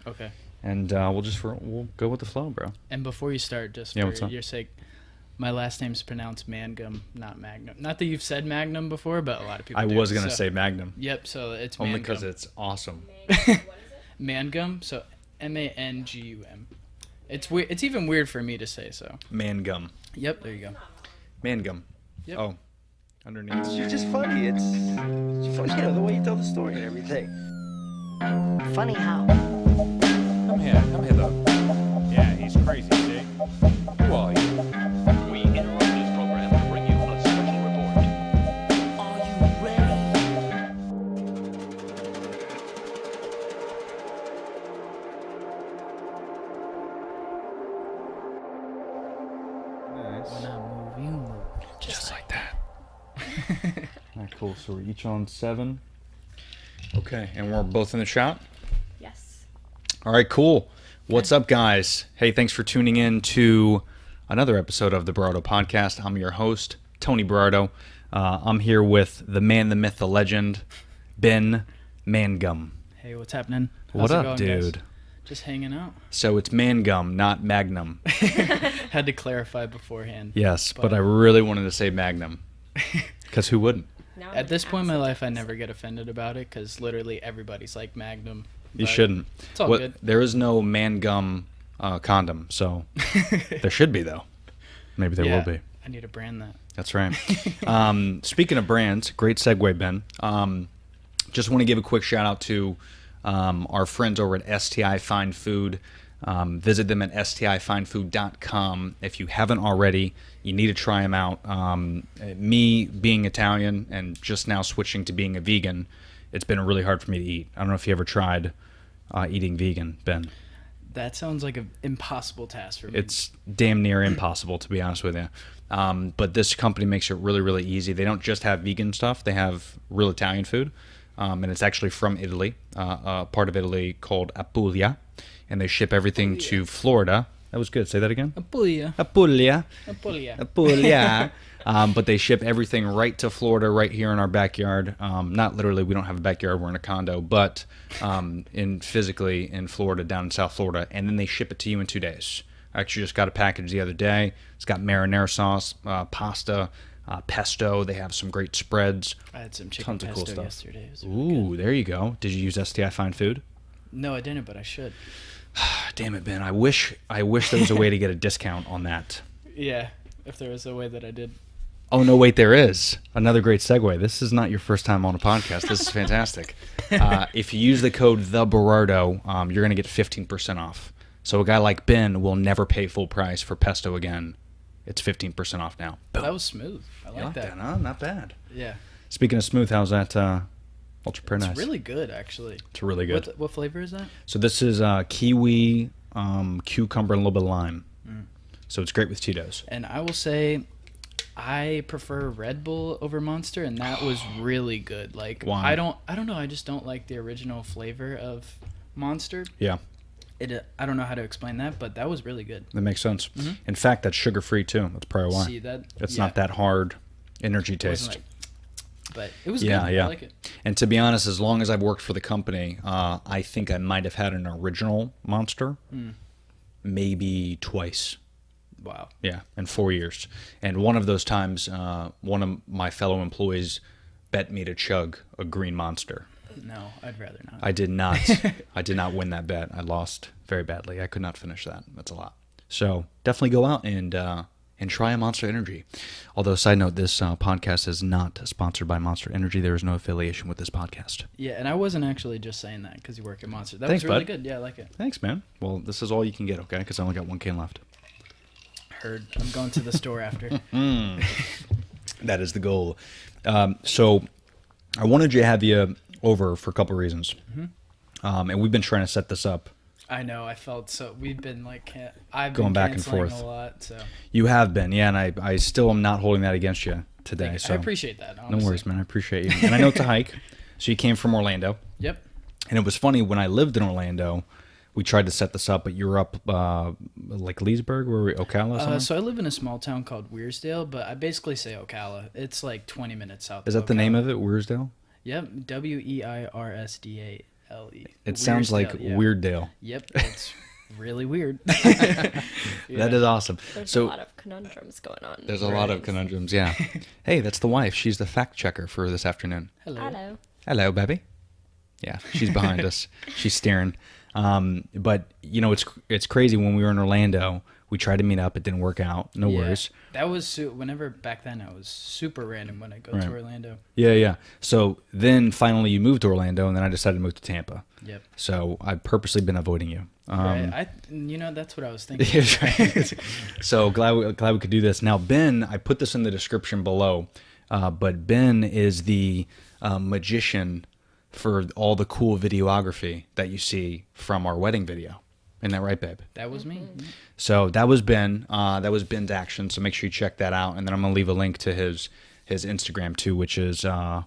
Okay. And we'll go with the flow, bro. And before you start, just for your sake, my last name's pronounced Mangum, not Magnum. Not that you've said Magnum before, but a lot of people do. I was going to say Magnum. Yep, so it's Only Mangum. because it's awesome. What is it? Mangum, so Mangum. It's weird. It's even weird for me to say, so. Mangum. Yep, there you go. Mangum. Yep. Oh, underneath. You're just funny. It's funny, the way you tell the story and everything. Funny how? Come here, though. Yeah, he's crazy, see? Who are you? We interrupt this program to bring you a special report. Are you ready? When I move, you move. Just like that. All right, cool. So we're each on 7. Okay, and we're both in the shot? Yes. All right, cool. What's up, guys? Hey, thanks for tuning in to another episode of the Berardo Podcast. I'm your host, Tony Berardo. I'm here with the man, the myth, the legend, Ben Mangum. Hey, what's happening? What How's it up, going, dude? guys? Just hanging out. So it's Mangum, not Magnum. Had to clarify beforehand. Yes, but I really wanted to say Magnum. Because who wouldn't? At this point in my life, I never get offended about it because literally everybody's like Magnum. You shouldn't. It's all good. There is no Mangum condom, so there should be, though. Maybe there will be. I need to brand that. That's right. Speaking of brands, great segue, Ben. Just want to give a quick shout out to our friends over at STI Fine Food. Visit them at stifinefood.com. If you haven't already, you need to try them out. Me being Italian and just now switching to being a vegan, it's been really hard for me to eat. I don't know if you ever tried eating vegan, Ben. That sounds like an impossible task for me. It's damn near impossible, to be honest with you. But this company makes it really, really easy. They don't just have vegan stuff. They have real Italian food. And it's actually from Italy, a part of Italy called Apulia. And they ship everything to Florida. That was good. Say that again. Apulia. Apulia. Apulia. Apulia. But they ship everything right to Florida, right here in our backyard. Not literally, we don't have a backyard, we're in a condo, but physically in Florida, down in South Florida. And then they ship it to you in 2 days. I actually just got a package the other day. It's got marinara sauce, pasta, pesto. They have some great spreads. I had some chicken Tons of pesto cool stuff. yesterday. It was really Ooh, good. there you go. Did you use STI Fine Food? No, I didn't, but I should. Damn it, Ben. I wish there was a way to get a discount on that. Yeah, if there was a way that I did. Oh, no, wait, there is. Another great segue. This is not your first time on a podcast. This is fantastic. If you use the code TheBerardo, you're going to get 15% off. So a guy like Ben will never pay full price for pesto again. It's 15% off now. Boom. That was smooth. I You like like that. huh? Not bad. Yeah. Speaking of smooth, how's that ultra pretty nice? It's really good, actually. It's really good. What flavor is that? So this is kiwi, cucumber, and a little bit of lime. So it's great with Tito's. And I will say, I prefer Red Bull over Monster, and that was really good. Like, Why? I don't know. I just don't like the original flavor of Monster. Yeah, I don't know how to explain that, but that was really good. that makes sense. In fact, that's sugar-free too. That's probably why. See that? It's Yeah. not that hard energy It wasn't taste. but it was Yeah, good. yeah. I like it. And to be honest, as long as I've worked for the company, I think I might have had an original Monster maybe twice. Wow. Yeah, in 4 years. And one of those times, one of my fellow employees bet me to chug a green Monster. No, I'd rather not. I did not. I did not win that bet. I lost very badly. I could not finish that. That's a lot. So definitely go out and try a Monster Energy. Although, side note, this podcast is not sponsored by Monster Energy. There is no affiliation with this podcast. Yeah, and I wasn't actually just saying that because you work at Monster. That Thanks, was really bud. good. Yeah, I like it. Thanks, man. Well, this is all you can get, okay? Because I only got 1 can left. Heard. I'm going to the store after. That is the goal. So I wanted to have you over for a couple of reasons. And we've been trying to set this up. I know. I felt so. We've been like, I've Going been back and canceling forth. a lot. So You have been, yeah, and I still am not holding that against you today. So I appreciate that. Honestly. no worries, man. I appreciate you. And I know it's a hike. So you came from Orlando. Yep. And it was funny, when I lived in Orlando, we tried to set this up, but you were up like Leesburg, or Ocala? Somewhere? So I live in a small town called Weirsdale, but I basically say Ocala. It's like 20 minutes south. Is that the name of it, Weirsdale? Yep. Weirsdale. L-E. It sounds like yeah. Weird Dale. Yep, it's really weird. That is awesome. There's a lot of conundrums going on. There's a lot of conundrums, yeah. Hey, that's the wife. She's the fact checker for this afternoon. Hello. Hello, baby. Yeah, she's behind us. She's staring. But, you know, it's crazy. When we were in Orlando, we tried to meet up. It didn't work out. No worries. That was whenever back then I was super random when I go to Orlando. Yeah. So then finally you moved to Orlando, and then I decided to move to Tampa. Yep. So I've purposely been avoiding you. Right. That's what I was thinking. So glad we could do this. Now, Ben, I put this in the description below, but Ben is the magician for all the cool videography that you see from our wedding video. Isn't that right, babe? That was me. So that was Ben. That was Ben's action. So make sure you check that out. And then I'm going to leave a link to his Instagram too, which is, what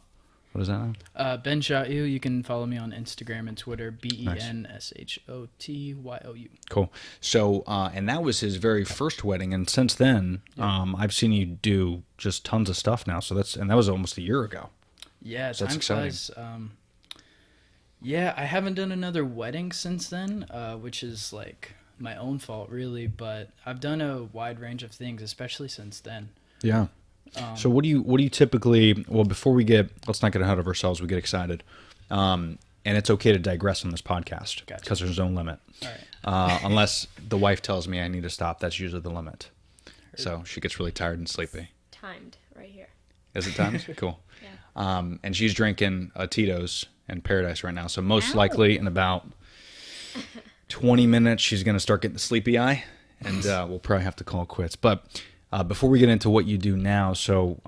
is that now? Ben Shot You. You can follow me on Instagram and Twitter, BenShotYou. Cool. So, and that was his very first wedding. And since then, I've seen you do just tons of stuff now. So that was almost a year ago. Yeah, so that's time exciting. flies. Yeah, I haven't done another wedding since then, which is like my own fault, really. But I've done a wide range of things, especially since then. Yeah. So what do you typically? Well, before let's not get ahead of ourselves. We get excited, and it's okay to digress on this podcast because there's no limit. All right. Unless the wife tells me I need to stop, that's usually the limit. So she gets really tired and sleepy. Timed right here. Is it timed? Cool. Yeah. And she's drinking Tito's and Paradise right now. So most likely in about 20 minutes, she's going to start getting the sleepy eye, and we'll probably have to call it quits. But before we get into what you do now, so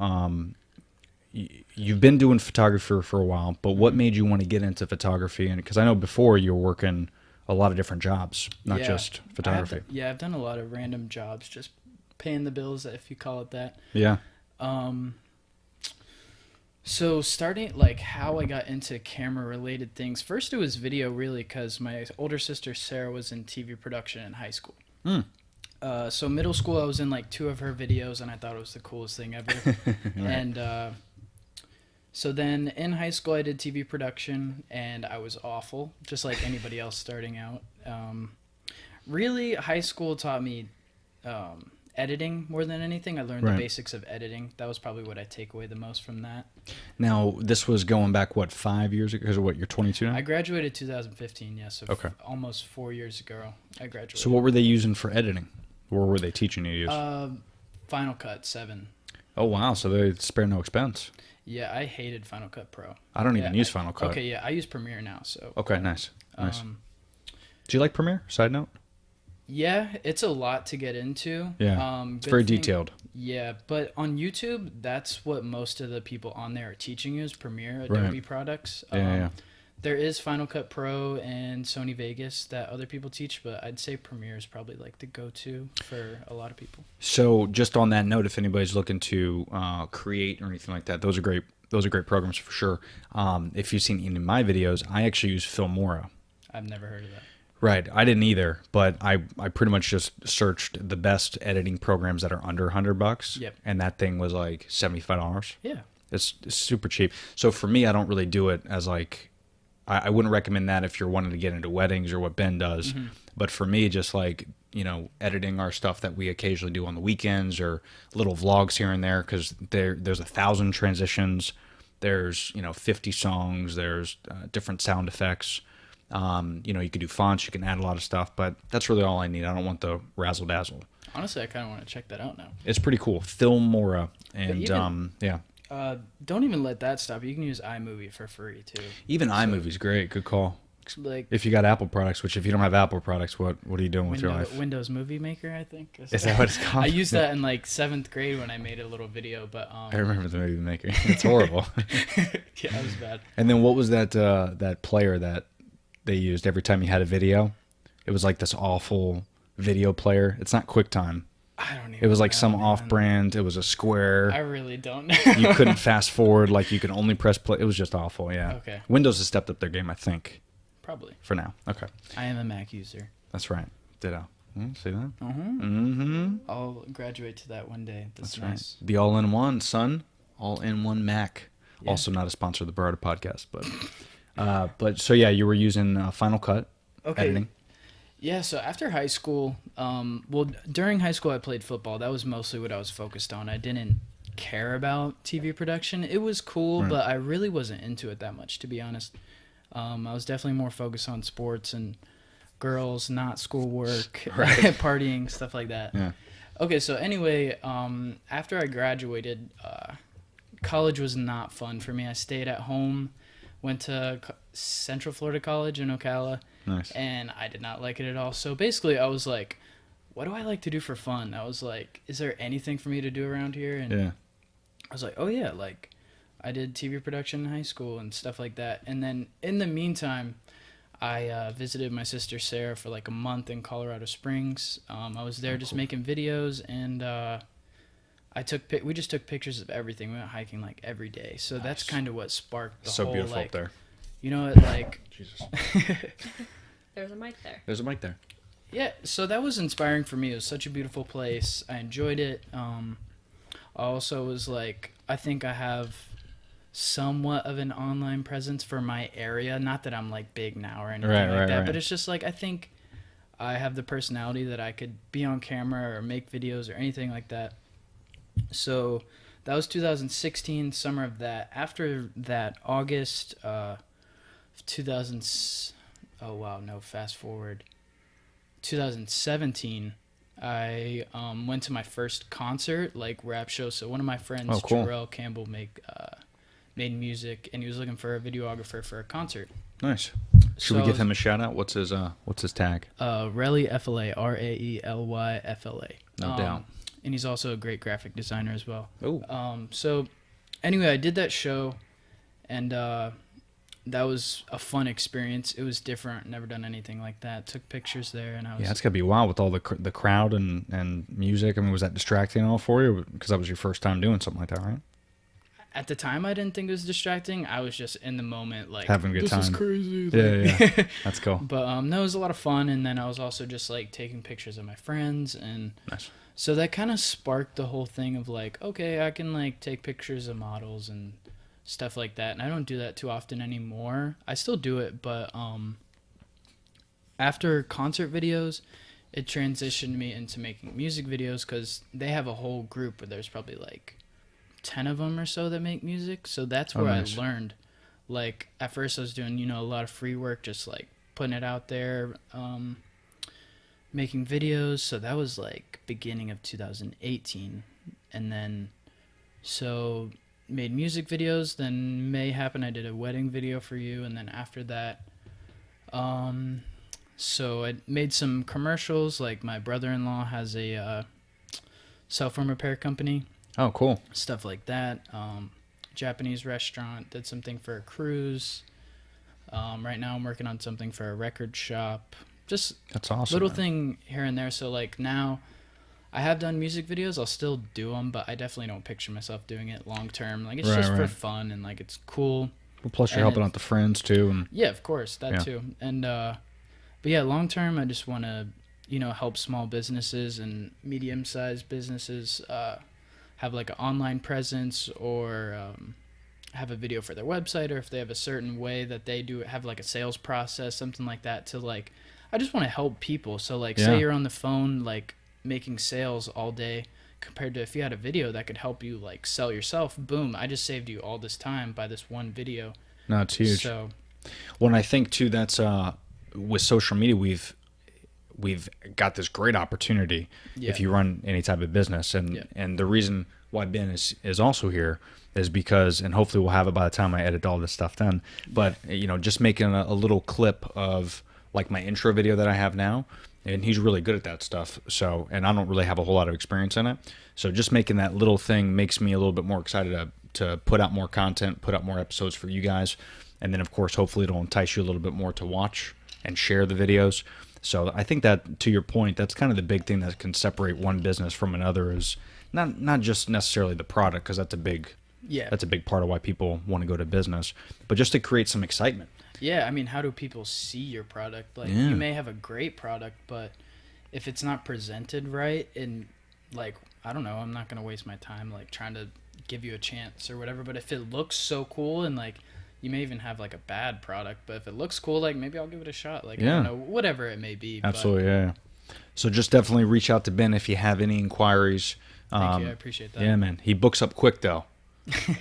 you've been doing photography for a while, but what made you want to get into photography? And because I know before you were working a lot of different jobs, not just photography. I've done a lot of random jobs, just paying the bills, if you call it that. Yeah. So starting, like, how I got into camera-related things, first it was video, really, because my older sister, Sarah, was in TV production in high school. So middle school, I was in, like, 2 of her videos, and I thought it was the coolest thing ever. Right. And so then in high school, I did TV production, and I was awful, just like anybody else starting out. Really, high school taught me editing more than anything. I learned the basics of editing. That was probably what I take away the most from that. Now, this was going back, 5 years ago? Because what, you're 22 now? I graduated 2015, yes. So almost 4 years ago, I graduated. So what were they using for editing? Or were they teaching you to use? Final Cut 7. Oh, wow. So they spare no expense. Yeah, I hated Final Cut Pro. I don't even use Final Cut. Okay, yeah, I use Premiere now. So. Okay, nice. Do you like Premiere? Side note? Yeah, it's a lot to get into. Yeah, it's very detailed. Yeah, but on YouTube, that's what most of the people on there are teaching you is Premiere, Adobe products. Yeah. There is Final Cut Pro and Sony Vegas that other people teach, but I'd say Premiere is probably like the go-to for a lot of people. So just on that note, if anybody's looking to create or anything like that, those are great programs for sure. If you've seen any of my videos, I actually use Filmora. I've never heard of that. Right, I didn't either, but I pretty much just searched the best editing programs that are under $100. Yep. And that thing was like $75. Yeah. It's super cheap. So for me, I don't really do it as like, I wouldn't recommend that if you're wanting to get into weddings or what Ben does. Mm-hmm. But for me, just like, editing our stuff that we occasionally do on the weekends or little vlogs here and there, because there's 1,000 transitions. There's, 50 songs. There's different sound effects. You can do fonts, you can add a lot of stuff, but that's really all I need. I don't want the razzle dazzle. Honestly, I kind of want to check that out now. It's pretty cool. Filmora. And yeah. Don't even let that stop. You can use iMovie for free too. Even iMovie's great. Good call. Like, if you got Apple products, which if you don't have Apple products, what are you doing with your life? Windows Movie Maker, I think. Is that what it's called? I used that in like 7th grade when I made a little video, but I remember the Movie Maker. It's horrible. Yeah, it was bad. And then what was that player that they used every time you had a video? It was like this awful video player. It's not QuickTime. I don't even It was like know, some man. off-brand. It was a square. I really don't know. You couldn't fast forward. Like you could only press play. It was just awful. Yeah. Okay. Windows has stepped up their game, I think. Probably. For now. Okay. I am a Mac user. That's right. Ditto. See that? I'll graduate to that one day. That's nice. Right. The all-in-one, son. All-in-one Mac. Yeah. Also not a sponsor of the Berardo Podcast, but But so yeah, you were using Final Cut editing. Yeah, so after high school, during high school I played football. That was mostly what I was focused on. I didn't care about TV production. It was cool, but I really wasn't into it that much, to be honest. I was definitely more focused on sports and girls, not schoolwork, partying, stuff like that. Yeah. Okay, so anyway, after I graduated, college was not fun for me. I stayed at home, went to Central Florida College in Ocala. Nice. And I did not like it at all. So basically, I was like, what do I like to do for fun? I was like, is there anything for me to do around here? And Yeah. I was like, oh, yeah, like, I did TV production in high school and stuff like that. And then in the meantime, I visited my sister Sarah for like a month in Colorado Springs. I was there just making videos, and we just took pictures of everything. We went hiking like every day. So that's kind of what sparked the So whole, beautiful like, up there. you know, it like... Jesus. There's a mic there. There's a mic there. Yeah, so that was inspiring for me. It was such a beautiful place. I enjoyed it. I also was like, I think I have somewhat of an online presence for my area. Not that I'm like big now or anything like that, but it's just like I think I have the personality that I could be on camera or make videos or anything like that. So that was 2016, summer of that. After that, August 2017, I went to my first concert, like rap show. So one of my friends, Jarrell Campbell, made music, and he was looking for a videographer for a concert. Nice. Should we give him a shout out? What's his tag? Relly FLA, Raely FLA. No doubt. And he's also a great graphic designer as well. Oh. So anyway, I did that show, and that was a fun experience. It was different. Never done anything like that. Took pictures there, and I was... Yeah, it's got to be wild with all the crowd and music. I mean, was that distracting at all for you? Because that was your first time doing something like that, right? At the time, I didn't think it was distracting. I was just in the moment, like, having a good time. This is crazy. Yeah. That's cool. But no, it was a lot of fun, and then I was also just, like, taking pictures of my friends, and... Nice. So that kind of sparked the whole thing of, like, okay, I can, like, take pictures of models and stuff like that. And I don't do that too often anymore. I still do it, but after concert videos, it transitioned me into making music videos, because they have a whole group where there's probably, like, 10 of them or so that make music. So that's where I learned. Like, at first I was doing, a lot of free work, just, like, putting it out there, making videos. So that was like beginning of 2018, and then so made music videos. Then May happened, I did a wedding video for you, and then after that so I made some commercials. Like, my brother-in-law has a cell phone repair company. Oh, cool. Stuff like that. Japanese restaurant, did something for a cruise. Right now I'm working on something for a record shop. Just that's awesome. Little thing here and there. So, like, now I have done music videos. I'll still do them, but I definitely don't picture myself doing it long term. Like, it's just for fun, and, like, it's cool. Well, plus you're helping out the friends too. And yeah, of course, that too. And but yeah, long term, I just want to help small businesses and medium sized businesses have like an online presence, or have a video for their website, or if they have a certain way that they do have like a sales process, something like that. To, like, I just want to help people. So, like, say you're on the phone, like, making sales all day, compared to if you had a video that could help you, like, sell yourself. Boom, I just saved you all this time by this one video. No, it's huge. So, well, and I think too, that's with social media, we've got this great opportunity if you run any type of business, and the reason why Ben is also here is because, and hopefully we'll have it by the time I edit all this stuff done, but just making a little clip of, like, my intro video that I have now, and he's really good at that stuff. So, and I don't really have a whole lot of experience in it. So just making that little thing makes me a little bit more excited to put out more content, put out more episodes for you guys. And then, of course, hopefully it'll entice you a little bit more to watch and share the videos. So I think that, to your point, that's kind of the big thing that can separate one business from another, is not just necessarily the product, because that's a big part of why people want to go to business, but just to create some excitement. Yeah, I mean, how do people see your product? Like, you may have a great product, but if it's not presented right, and, like, I don't know, I'm not going to waste my time, like, trying to give you a chance or whatever, but if it looks so cool and, like, you may even have like a bad product, but if it looks cool, like maybe I'll give it a shot. Like, Yeah. I don't know, whatever it may be. Absolutely, yeah. So just definitely reach out to Ben if you have any inquiries. Thank you. I appreciate that. Yeah, man. He books up quick, though.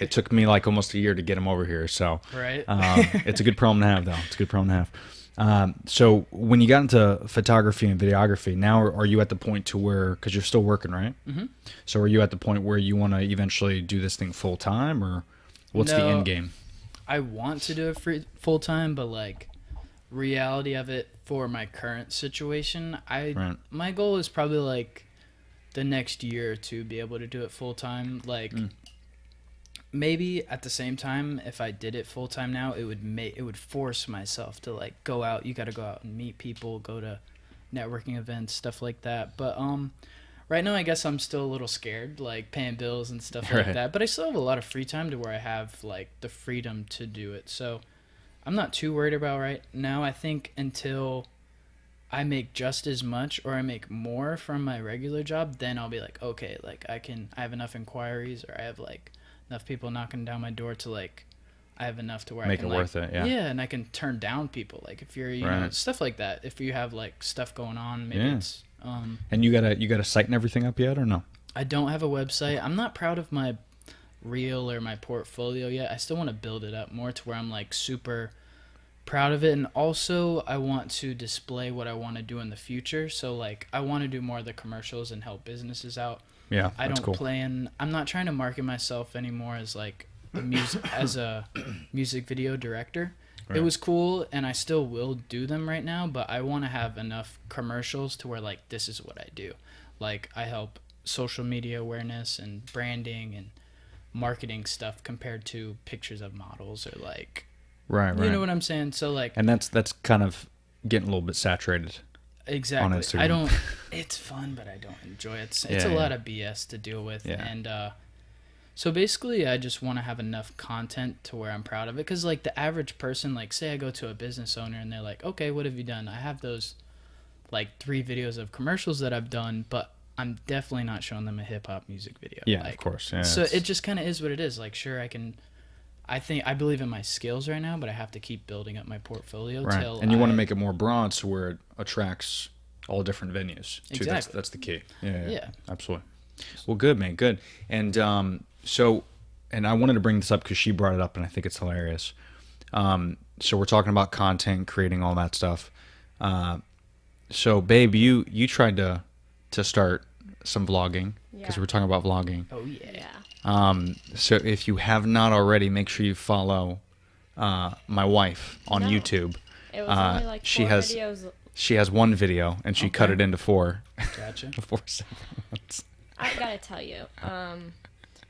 It took me like almost a year to get him over here. So Right. it's a good problem to have, though. It's a good problem to have. So when you got into photography and videography, now are you at the point to where, because you're still working, right? Mm-hmm. So are you at the point where you want to eventually do this thing full time, or what's the No. end game? I want to do it full time, but like reality of it for my current situation, Right. my goal is probably like the next year or two be able to do it full time. Like maybe at the same time, if I did it full time now, it would force myself to like go out. You got to go out and meet people, go to networking events, stuff like that. But right now, I guess I'm still a little scared, like paying bills and stuff like Right. that. But I still have a lot of free time to where I have like the freedom to do it. So I'm not too worried about right now. I think until I make just as much or I make more from my regular job, then I'll be like, okay, like I have enough inquiries, or I have like enough people knocking down my door to like I have enough to where Make I can it like, worth it, yeah. Yeah, and I can turn down people. Like if you're, you know, Right. stuff like that. If you have like stuff going on, maybe Yeah. it's And you got a site and everything up yet, or no? I don't have a website. I'm not proud of my reel or my portfolio yet. I still want to build it up more to where I'm like super proud of it. And also I want to display what I want to do in the future. So like I want to do more of the commercials and help businesses out. Yeah, I that's don't cool. plan. I'm not trying to market myself anymore as like a music video director. Right. It was cool, and I still will do them right now, but I want to have enough commercials to where like this is what I do. Like I help social media awareness and branding and marketing stuff compared to pictures of models or like Right. you know what I'm saying. So like And that's kind of getting a little bit saturated. exactly. Instagram. I don't. It's fun, but I don't enjoy it. It's Yeah, a lot yeah. of BS to deal with, Yeah. and so basically, I just want to have enough content to where I'm proud of it. Because like the average person, like say I go to a business owner and they're like, "Okay, what have you done?" I have those like 3 videos of commercials that I've done, but I'm definitely not showing them a hip hop music video. Yeah, like, of course. Yeah, so it's- it just kind of is what it is. Like, sure, I believe in my skills right now, but I have to keep building up my portfolio right. till And you want to make it more broad so where it attracts all different venues. Too. Exactly. That's the key. Yeah. Yeah. Absolutely. Well, good, man. Good. And and I wanted to bring this up because she brought it up, and I think it's hilarious. So we're talking about content, creating all that stuff. So, babe, you tried to start some vlogging because Yeah. we're talking about vlogging. Oh yeah. Yeah. So if you have not already, make sure you follow my wife on No. YouTube. It was only like 4 she has videos. she has one video and she cut Okay. it into 4 Gotcha. 4 segments. I gotta tell you,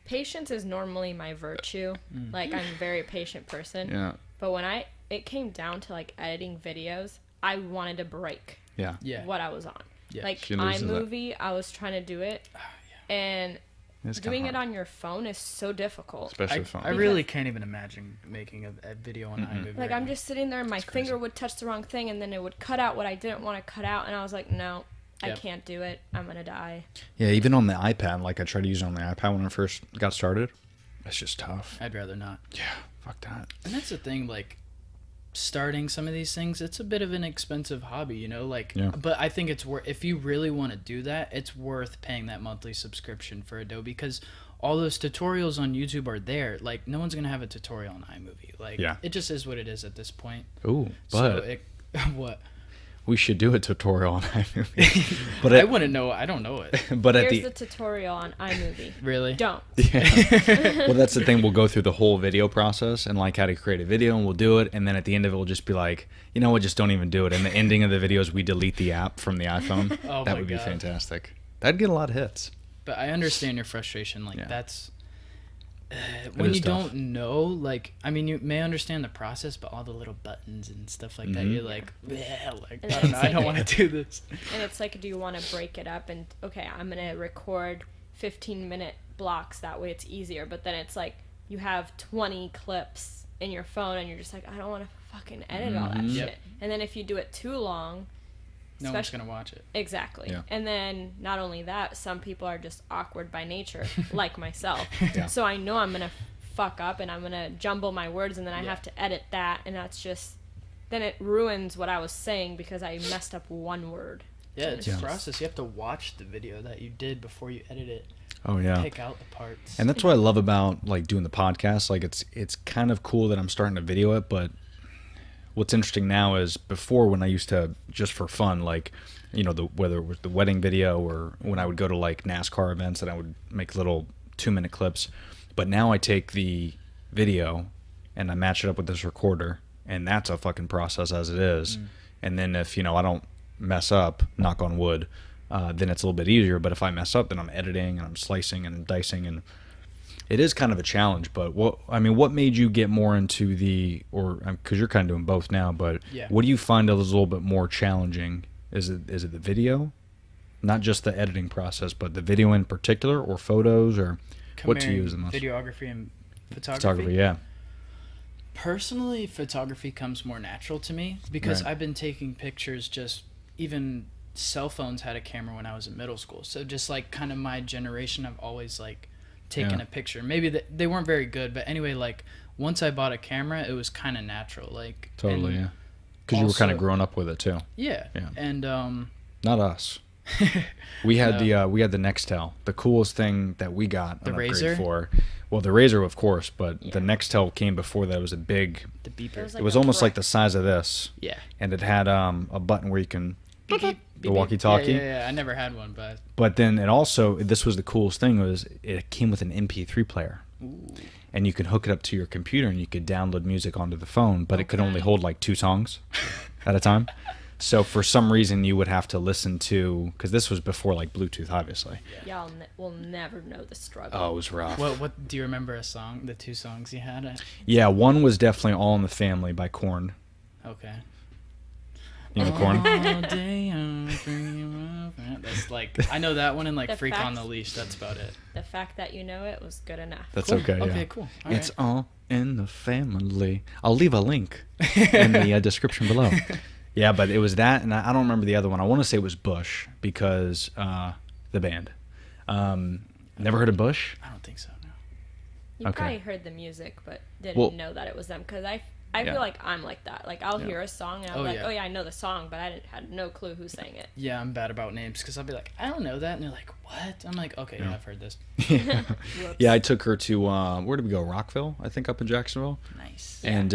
patience is normally my virtue. Like I'm a very patient person. Yeah, But when it came down to like editing videos, I wanted to break yeah, Yeah. what I was on. Yeah. Like She loses it. iMovie, I was trying to do it, and It's kinda doing it hard, on your phone is so difficult. especially phone. I really can't even imagine making a video on iMovie. Like right I'm now. just sitting there and my finger would touch the wrong thing and then it would cut out what I didn't want to cut out, and I was like, no, I Yep. can't do it. I'm gonna die. Yeah, even on the iPad, like I tried to use it on the iPad when I first got started. It's just tough. I'd rather not. Yeah, fuck that. And that's the thing, like starting some of these things, it's a bit of an expensive hobby, you know, like Yeah. but I think it's worth, if you really want to do that, it's worth paying that monthly subscription for Adobe, because all those tutorials on YouTube are there. Like no one's gonna have a tutorial on iMovie. Like Yeah. it just is what it is at this point. Ooh, So but what? we should do a tutorial on iMovie. But I wouldn't know. I don't know it. but at Here's the the tutorial on iMovie. Really? Don't. well, that's the thing. We'll go through the whole video process and like how to create a video, and we'll do it. And then at the end of it, we'll just be like, you know what, just don't even do it. And the ending of the video is we delete the app from the iPhone. Oh that my would be God. fantastic. That'd get a lot of hits. But I understand your frustration. Like Yeah. that's when is you tough. don't know. Like I mean, you may understand the process, but all the little buttons and stuff like that, Mhm. you're like, "Bleh," like And I don't know. I don't want to do this. And it's like, do you want to break it up and okay, I'm gonna record 15-minute blocks, that way it's easier. But then it's like you have 20 clips in your phone and you're just like, I don't want to fucking edit all that Mhm. shit. Yep. And then if you do it too long, No one's especially- gonna watch it. exactly. Yeah. And then not only that, some people are just awkward by nature, like myself. Yeah. So I know I'm gonna fuck up and I'm gonna jumble my words and then I have to edit that, and that's just, then it ruins what I was saying because I messed up one word. Yeah, it's a process. You have to watch the video that you did before you edit it. Oh yeah. Pick out the parts. And that's what I love about like doing the podcast. Like it's kind of cool that I'm starting to video it, but what's interesting now is before, when I used to just for fun, like, you know, whether it was the wedding video or when I would go to like NASCAR events and I would make little 2-minute clips. But now I take the video and I match it up with this recorder, and that's a fucking process as it is. And then if, you know, I don't mess up, knock on wood, then it's a little bit easier. But if I mess up, then I'm editing and I'm slicing and dicing, and it is kind of a challenge. But what made you get more into because you're kind of doing both now, but what do you find is a little bit more challenging? Is it the video, not just the editing process, but the video in particular, or photos, or what do you use the most? Videography and photography. Photography, yeah. Personally, photography comes more natural to me because I've been taking pictures. Just even cell phones had a camera when I was in middle school, so just like kind of my generation, I've always like taken a picture. Maybe they weren't very good, but anyway, like once I bought a camera, it was kind of natural. Like totally, yeah. Because you were kind of growing up with it too. Yeah. And not us. We had the Nextel. The coolest thing that we got the an upgrade Razor for. Well, the Razor, of course, but the Nextel came before that. It was a big. The beeper. It was almost like the size of this. Yeah. And it had a button where you can the walkie-talkie. Yeah. I never had one, but. But then this was the coolest thing, was it came with an MP3 player. Ooh. And you could hook it up to your computer and you could download music onto the phone, but it could only hold like 2 songs at a time. So for some reason you would have to listen to, because this was before like Bluetooth, obviously. Y'all will never know the struggle. Oh, it was rough. What do you remember a song? The 2 songs you had? Yeah, one was definitely "All in the Family" by Korn. Okay. You know Korn? All day I'm free. That's like, I know that one and like "Freak on the Leash." That's about it. The fact that you know it was good enough. That's cool. okay. Yeah. Okay, cool. All it's right. all in the family. I'll leave a link in the description below. Yeah, but it was that, and I don't remember the other one. I want to say it was Bush, because the band. Never heard of Bush? I don't think so. No. You Okay. probably heard the music, but didn't know that it was them. Because I Yeah. feel like I'm like that. Like, I'll hear a song and I'm Oh, like, yeah. oh yeah, I know the song, but had no clue who sang it. Yeah, I'm bad about names because I'll be like, I don't know that, and they're like, what? I'm like, okay, yeah, I've heard this. Yeah, I took her to where did we go? Rockville, I think, up in Jacksonville. Nice. And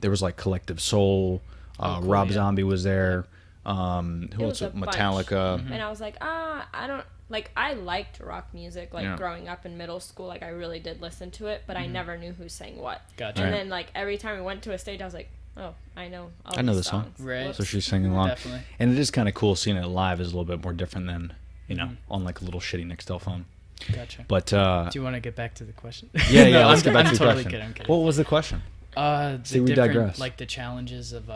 there was like Collective Soul. cool, Rob yeah. Zombie was there. Who It else? was a bunch. Metallica. And I was like, I don't like. I liked rock music, like Yeah. growing up in middle school. Like, I really did listen to it, but I never knew who sang what. Gotcha. And Right. then like every time we went to a stage, I was like, oh, I know. All I know these the song. songs. Right. Whoops. So she's singing along. Definitely. And it is kind of cool seeing it live. Is a little bit more different than, you know, on like a little shitty Nextel phone. Gotcha. But Do you want to get back to the question? yeah, No, let's get back I'm to the totally question. kidding. I'm kidding. What was the question? The we different, digress. like the challenges of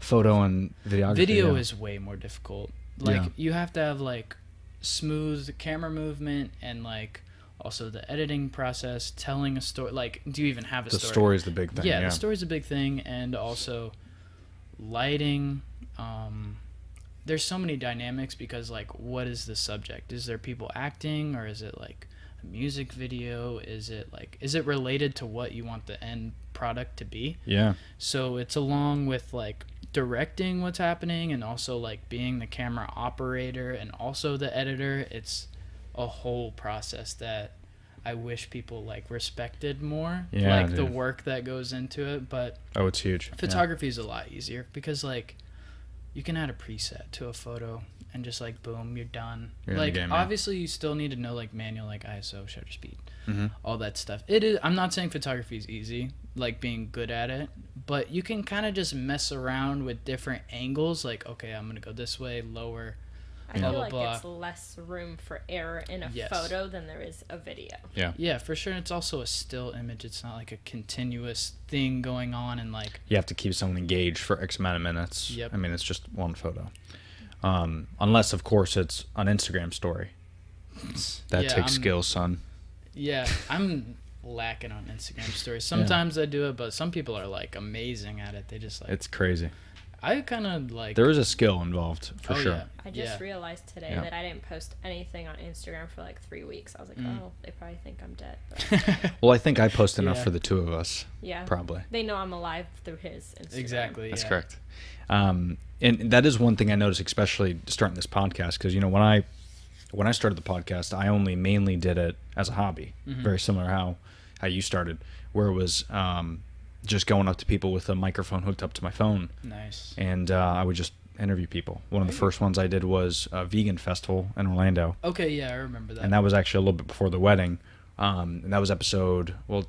Photo and videography. video yeah. is way more difficult. Like Yeah. you have to have like smooth camera movement and like also the editing process, telling a story. Like, do you even have a The story? story is the big thing. Yeah, the story's a big thing, and also lighting. There's so many dynamics because like, what is the subject? Is there people acting, or is it like a music video? Is it related to what you want the end product to be? Yeah. So it's along with like directing what's happening and also like being the camera operator and also the editor. It's a whole process that I wish people like respected more. Yeah, like the dude. work that goes into it. But Oh, it's huge. photography is a lot easier because like you can add a preset to a photo and just like boom, you're done. You're in the like game, man. obviously you still need to know like manual, like ISO, shutter speed, Mhm. all that stuff. It is. I'm not saying photography is easy, like being good at it, but you can kind of just mess around with different angles. Like, okay, I'm gonna go this way, lower. I Blah, feel blah, like blah. it's less room for error in a Yes. photo than there is a video. Yeah. Yeah, for sure. It's also a still image. It's not like a continuous thing going on and like. You have to keep someone engaged for X amount of minutes. Yep. I mean, it's just one photo. Unless, of course, it's an Instagram story. That Yeah, takes I'm- skill, son. Yeah, I'm lacking on Instagram stories. Sometimes I do it, but some people are like amazing at it. They just like. It's crazy. I kind of like. There is a skill involved for sure. Yeah. I just Yeah. realized today Yeah. that I didn't post anything on Instagram for like 3 weeks. I was like, oh, they probably think I'm dead. But Well, I think I post enough Yeah. for the two of us. yeah. Probably. They know I'm alive through his Instagram. Exactly. That's yeah. correct. And that is one thing I noticed, especially starting this podcast, because when I started the podcast, I only mainly did it as a hobby, very similar how you started, where it was just going up to people with a microphone hooked up to my phone, Nice. and I would just interview people. One of the first ones I did was a vegan festival in Orlando, Okay, yeah, I remember that. and that was actually a little bit before the wedding. And that was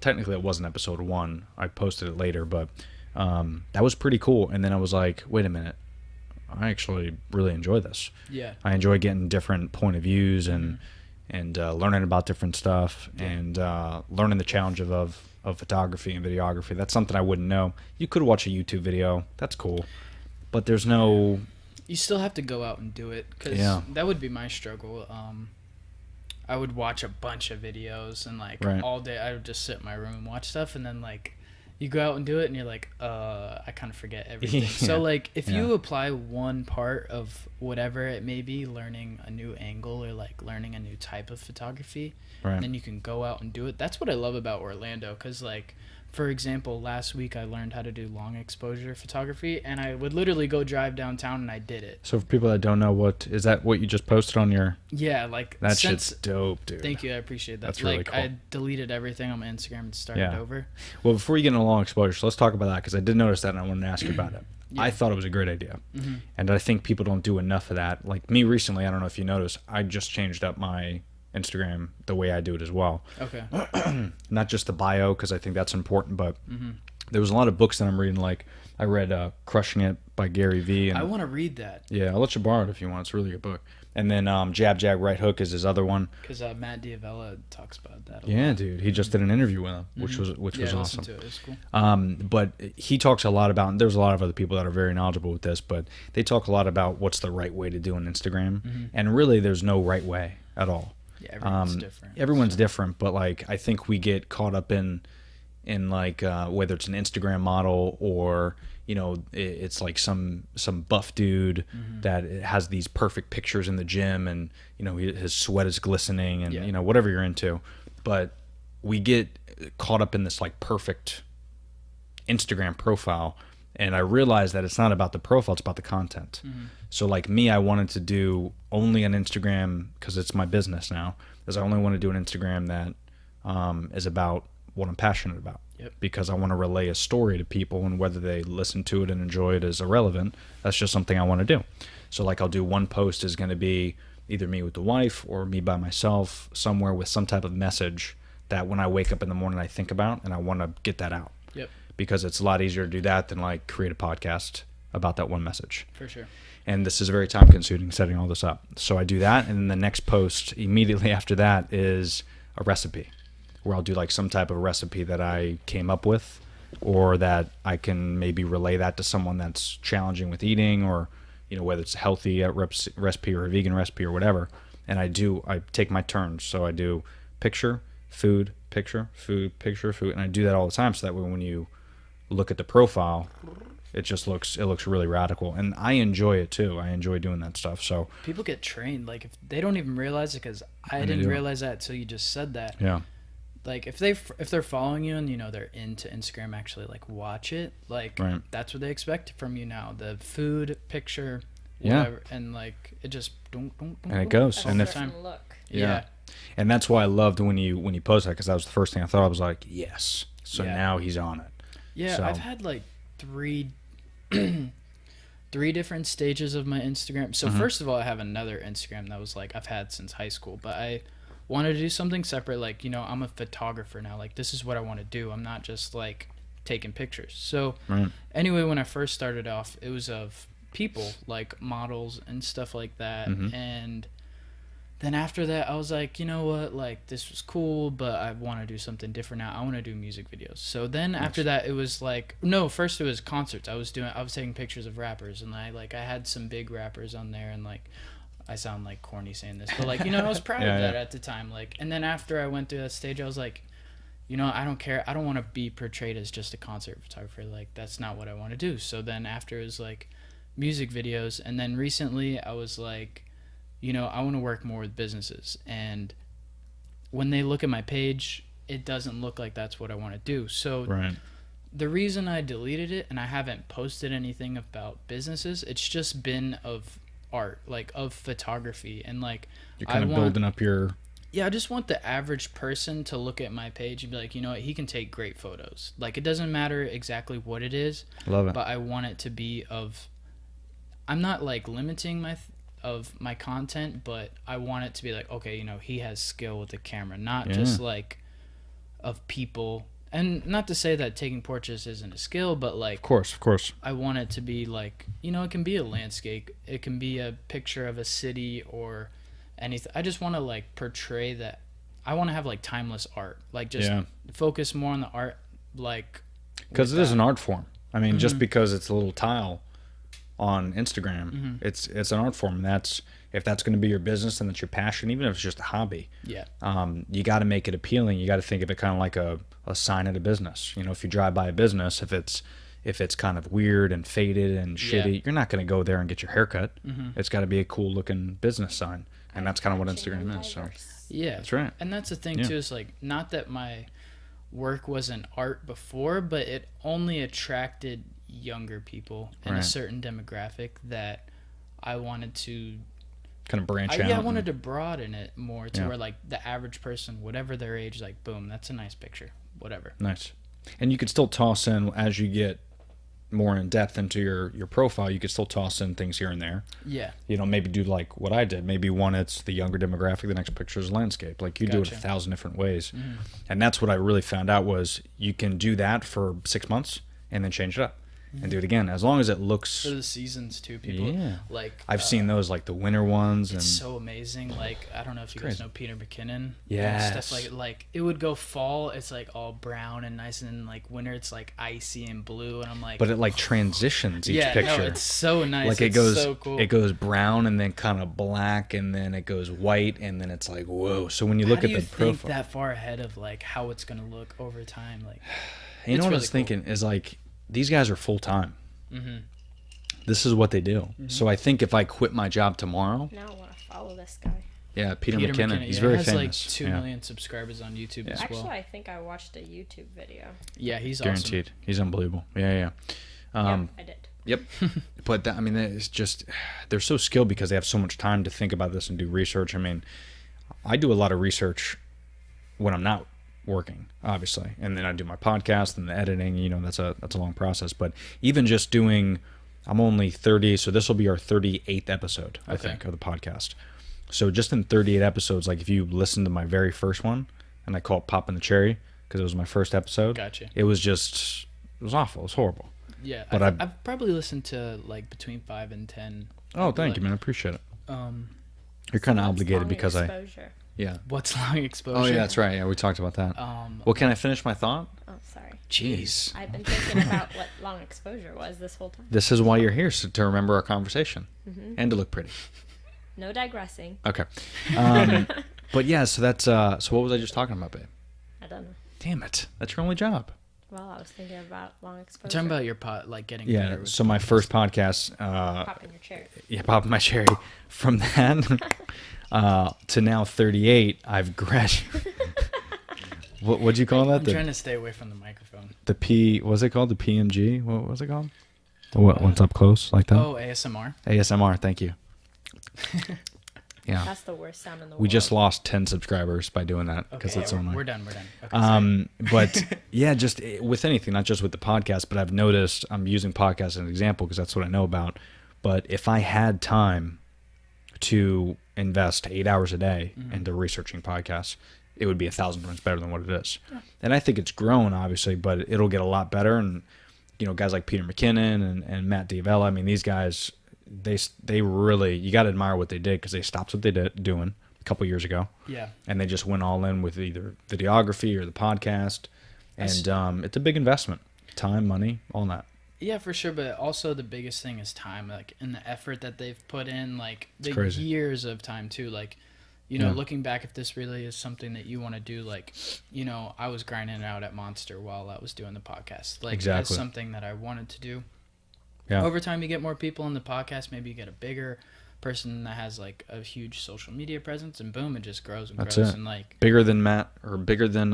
technically it wasn't episode 1. I posted it later, but that was pretty cool. And then I was like, wait a minute, I actually really enjoy this. Yeah. I enjoy getting different point of views and learning about different stuff and learning the challenge of photography and videography. That's something I wouldn't know. You could watch a YouTube video. That's cool. But there's no... You still have to go out and do it, because Yeah. that would be my struggle. I would watch a bunch of videos, and like Right. all day I would just sit in my room and watch stuff, and then like you go out and do it, and you're like, I kind of forget everything. Yeah. So like if Yeah. you apply one part of whatever it may be, learning a new angle or like learning a new type of photography, Right. then you can go out and do it. That's what I love about Orlando, because like, for example, last week I learned how to do long exposure photography, and I would literally go drive downtown and I did it. So for people that don't know, what you just posted on your... Yeah, like That since, shit's dope, dude. Thank you, I appreciate that. That's really like cool. I deleted everything on my Instagram and started Yeah. over. Well, before you get into long exposure, so let's talk about that, because I did notice that and I wanted to ask you about it. Yeah. I thought it was a great idea. And I think people don't do enough of that. Like me recently, I don't know if you noticed, I just changed up my Instagram the way I do it as well. Okay. Not just the bio, because I think that's important, but there was a lot of books that I'm reading. Like I read Crushing It by Gary Vee. And I want to read that yeah, I'll let you borrow it if you want. It's a really good book. And then Jab Jab Right Hook is his other one. because Matt Diavella talks about that. A Yeah, lot. dude, he just did an interview with him, which was Yeah, was I listened awesome. to it. It was cool. But he talks a lot about, and there's a lot of other people that are very knowledgeable with this, but they talk a lot about what's the right way to do an Instagram. And really, there's no right way at all. Yeah, everyone's different. Everyone's different, but like I think we get caught up in like whether it's an Instagram model or it's like some buff dude that has these perfect pictures in the gym and his sweat is glistening and Yeah. Whatever you're into, but we get caught up in this like perfect Instagram profile. And I realized that it's not about the profile, it's about the content. So like me, I wanted to do only an Instagram, because it's my business now, is I only want to do an Instagram that is about what I'm passionate about. Yep. Because I want to relay a story to people, and whether they listen to it and enjoy it is irrelevant. That's just something I want to do. So like I'll do one post is going to be either me with the wife or me by myself somewhere with some type of message that when I wake up in the morning I think about, and I want to get that out. Yep, Because it's a lot easier to do that than like create a podcast about that one message. for sure. And this is very time consuming setting all this up. So I do that, and then the next post immediately after that is a recipe, where I'll do like some type of recipe that I came up with, or that I can maybe relay that to someone that's challenging with eating, or whether it's a healthy recipe or a vegan recipe or whatever. And I take my turns. So I do picture, food, picture, food, picture, food, and I do that all the time, so that way when you look at the profile, it looks really radical, and I enjoy it too. I enjoy doing that stuff. So People get trained, like if they don't even realize it, because I And they didn't do. realize that until you just said that. yeah, Like if they're following you and they're into Instagram, actually like watch it, like Right. that's what they expect from you now. The food, picture, Yeah. whatever, and like it just don't and it goes. That's And a if certain look. yeah. and that's why I loved when you posted that, because that was the first thing I thought. I was like, yes. So Yeah. now he's on it. Yeah, So- I've had like three different stages of my Instagram. So first of all, I have another Instagram that was like I've had since high school, but I wanted to do something separate. Like, I'm a photographer now. Like, this is what I want to do. I'm not just like taking pictures. So Right. anyway, when I first started off, it was of people, like models and stuff like that. And then after that, I was like, you know what, like this was cool, but I want to do something different now. I want to do music videos. So then after that, it was like, no, first it was concerts. I was taking pictures of rappers, and I had some big rappers on there, and like, I sound like corny saying this, but like, I was proud Yeah, of that yeah. at the time. Like, and then after I went through that stage, I was like, you know, I don't care. I don't want to be portrayed as just a concert photographer. Like, that's not what I want to do. So then after it was like music videos. And then recently I was like, you know, I want to work more with businesses. And when they look at my page, it doesn't look like that's what I want to do. So Right. the reason I deleted it and I haven't posted anything about businesses, it's just been of art, like of photography. And like, You're kind of building up your... yeah, I just want the average person to look at my page and be like, you know what, he can take great photos. Like, it doesn't matter exactly what it is. Love it. But I want it to be of, I'm not like limiting my content, but I want it to be like, okay, you know, he has skill with the camera, not just like of people. And not to say that taking portraits isn't a skill, but like, Of course. I want it to be like, you know, it can be a landscape, it can be a picture of a city or anything. I just want to like portray that. I want to have like timeless art, like just focus more on the art, like, Because it is an art form. I mean, Mm-hmm. just because it's a little tile on Instagram, it's an art form. And that's, if that's going to be your business and that's your passion, even if it's just a hobby, yeah, you got to make it appealing. You got to think of it kind of like a sign at a business. You know, if you drive by a business, if it's kind of weird and faded and shitty, you're not going to go there and get your hair cut. It's got to be a cool looking business sign. And that's kind of what Instagram is. So yeah, that's right. And that's the thing too, is like, not that my work wasn't art before, but it only attracted younger people in a certain demographic that I wanted to kind of branch out. I wanted to broaden it more to Yeah. where like the average person, whatever their age, like, boom, that's a nice picture, whatever. Nice. And you could still toss in, as you get more in depth into your profile, you could still toss in things here and there. Yeah. You know, maybe do like what I did. Maybe one, it's the younger demographic, the next picture is landscape. Like, you do it Gotcha. 1,000 different ways. And that's what I really found out was you can do that for 6 months and then change it up and do it again. As long as it looks... For the seasons too, people. Yeah. Like, I've seen those, like the winter ones. it's And so amazing. Like, I don't know if you guys crazy. know Peter McKinnon. Yes. And stuff like it would go fall, it's like all brown and nice, and then like winter it's like icy and blue, and I'm like, but it like transitions each yeah, picture. no, it's so nice. Like it's it goes, so cool. it goes brown and then kind of black and then it goes white and then it's like, whoa. So when you look How at do the you think profile, that far ahead of like how it's gonna look over time? Like, you know it's what I really was thinking is like, these guys are full time. This is what they do. So I think if I quit my job tomorrow, Now I want to follow this guy. yeah, Peter McKinnon, he's very he has famous. like 2 million subscribers on YouTube as Actually, well. I think I watched a YouTube video. Yeah, he's Guaranteed. He's unbelievable. Yeah. Yep, I did. Yep. But I mean, it's just, they're so skilled because they have so much time to think about this and do research. I mean, I do a lot of research when I'm not working, obviously, and then I do my podcast and the editing. You know, that's a long process. But even just doing, I'm only 30, so this will be our 38th episode, I think, of the podcast. So just in 38 episodes, like if you listen to my very first one, and I call it Poppin' the Cherry because it was my first episode. Gotcha. It was awful. It was horrible. Yeah, But I've probably listened to like between 5 and 10. Oh, thank you, man. I appreciate it. Um, You're kind of That's obligated long because exposure. what's long exposure? Oh, yeah, that's right. Yeah, we talked about that. Well, can I finish my thought? Oh, sorry. Jeez. I've been thinking about what long exposure was this whole time. This is why you're here, so to remember our conversation and to look pretty. No digressing. Okay. But yeah, so that's so what was I just talking about, babe? I don't know. Damn it. That's your only job. Well, I was thinking about long exposure. I'm talking about your pot, like getting Yeah. better with So my first podcast, Pop in your chair. yeah, popping my cherry. From that to now 38, I've graduated. What'd you call that? I'm trying to stay away from the microphone. The P, what's it called? The PMG? What was it called? What's up close like that? Oh, ASMR. ASMR, thank you. Yeah. That's the worst sound in the world. We just lost 10 subscribers by doing that because Okay, it's so annoying. we're done. Okay, sorry. But yeah, just with anything, not just with the podcast, but I've noticed, I'm using podcasts as an example because that's what I know about. But if I had time to invest 8 hours a day into researching podcasts, it would be 1,000 times better than what it is. Yeah. And I think it's grown, obviously, but it'll get a lot better. And, you know, guys like Peter McKinnon and Matt Diavella, I mean, these guys, they really, you got to admire what they did because they stopped what they did doing a couple years ago. Yeah. And they just went all in with either videography or the podcast. And it's a big investment. Time, money, all that. Yeah, for sure. But also the biggest thing is time, like, and the effort that they've put in, like the crazy. years of time too. Like, Yeah. looking back, if this really is something that you want to do, like, I was grinding it out at Monster while I was doing the podcast. Like, Exactly. that's something that I wanted to do. Yeah. Over time, you get more people on the podcast. Maybe you get a bigger person that has like a huge social media presence, and boom, it just grows and That's grows. it. And like Bigger than Matt, or bigger than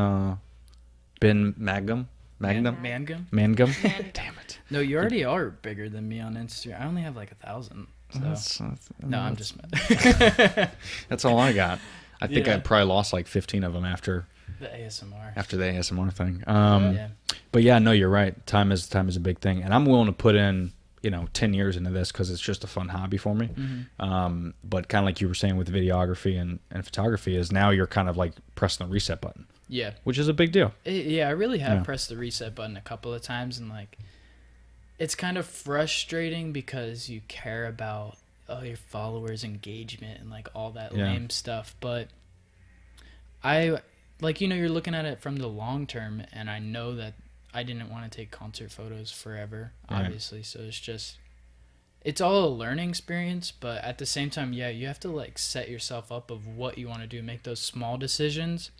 Ben Mangum? Mangum. Mangum? Mangum. Damn it. No, you already are bigger than me on Instagram. I only have like 1,000. So. No, I'm just mad. That's all I got. I think Yeah. I probably lost like 15 of them after The ASMR. the ASMR thing. Yeah. But yeah, no, you're right. Time is a big thing, and I'm willing to put in 10 years into this because it's just a fun hobby for me. Mm-hmm. But kind of like you were saying with videography and photography, is now you're kind of like pressing the reset button, Yeah. which is a big deal. Yeah, I really have Yeah. pressed the reset button a couple of times, and like, it's kind of frustrating because you care about your followers' engagement and like all that Yeah. lame stuff. But I like, you're looking at it from the long term, and I know that I didn't want to take concert photos forever, Right. obviously. So it's all a learning experience, but at the same time, yeah, you have to like set yourself up of what you want to do, make those small decisions,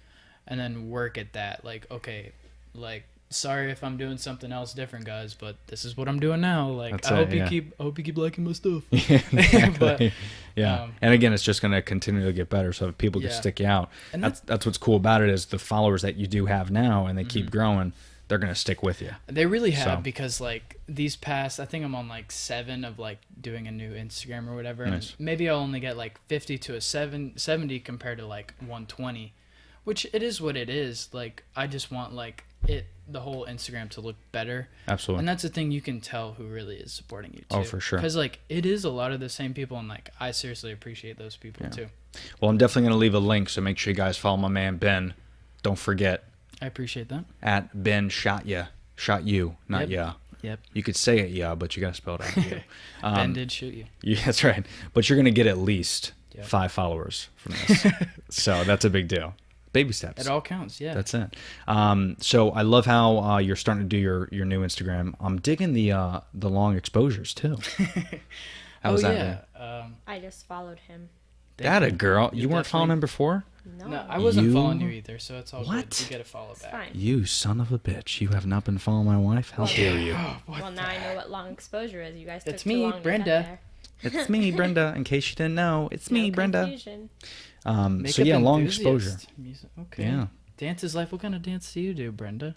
and then work at that. Like, okay, like, sorry if I'm doing something else different, guys, but this is what I'm doing now. Like, That's I it, hope yeah. you keep liking my stuff. Yeah, exactly. But, yeah. And again, it's just going to continue to get better. So if people can Yeah. stick you out, And that's what's cool about it, is the followers that you do have now, and they keep growing, they're going to stick with you. They really have, So. because like these past, I think I'm on like 7 of like doing a new Instagram or whatever. Nice. And maybe I'll only get like 50 to 70 compared to like 120, which it is what it is. Like, I just want like the whole Instagram to look better. Absolutely. And that's the thing, you can tell who really is supporting you too. Oh, for sure. Because like, it is a lot of the same people, and like, I seriously appreciate those people too. Well, I'm definitely going to leave a link, so make sure you guys follow my man Ben. Don't forget, I appreciate that. at Ben Shot you, not Yep. ya. Yep. You could say it yeah, but you got to spell it out. You. Ben did shoot you. Yeah, that's right. But you're going to get at least Yep. 5 followers from this. So that's a big deal. Baby steps. It all counts. Yeah. That's it. So I love how you're starting to do your new Instagram. I'm digging the long exposures too. How was that? Man? I just followed him. That a girl. You weren't following definitely- him before? No, No, I wasn't You- following you either, so it's all What? good. You get a follow it's back. fine. You son of a bitch. You have not been following my wife? How dare you? Well, now I know what long exposure is. You guys took It's too me, long to get Brenda. there. It's me, Brenda, in case you didn't know. It's me, No Brenda. confusion. So Makeup yeah, long enthusiast. exposure. Music. Okay. Yeah. Dance is life. What kind of dance do you do, Brenda?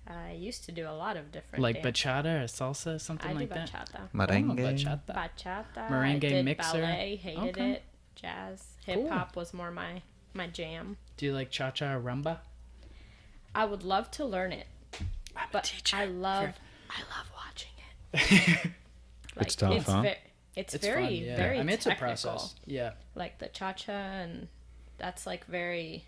I used to do a lot of different Like dance. bachata or salsa, something I do like that? bachata. Merengue. Oh, bachata. Bachata. Merengue I did mixer. ballet. Hated Okay. it. Jazz. Hip hop was more my jam. Do you like cha-cha or rumba? I would love to learn it, but I love watching it. It's tough, it's huh? It's It's very, fun, yeah. very I mean, it's technical. a process. Yeah. Like the cha-cha, and that's like very,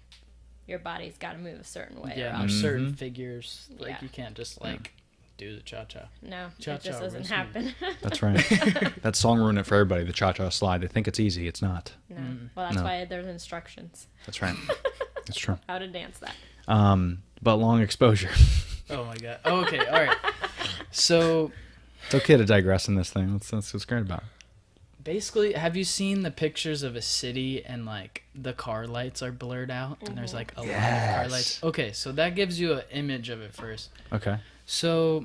your body's got to move a certain way. Yeah, or there's else- certain figures. Like, Yeah. you can't just like do the cha-cha. No, it Cha-cha just doesn't roast me. happen. That's right. That song ruined it for everybody, the cha-cha slide. They think it's easy. It's not. No. Well, that's No. why there's instructions That's right. That's true. how to dance that. But long exposure. Oh my god. Oh, okay. All right. So It's okay to digress in this thing. That's what's great about it. basically, have you seen the pictures of a city and like the car lights are blurred out and there's like a lot of car lights? Okay, so that gives you an image of it first. Okay. So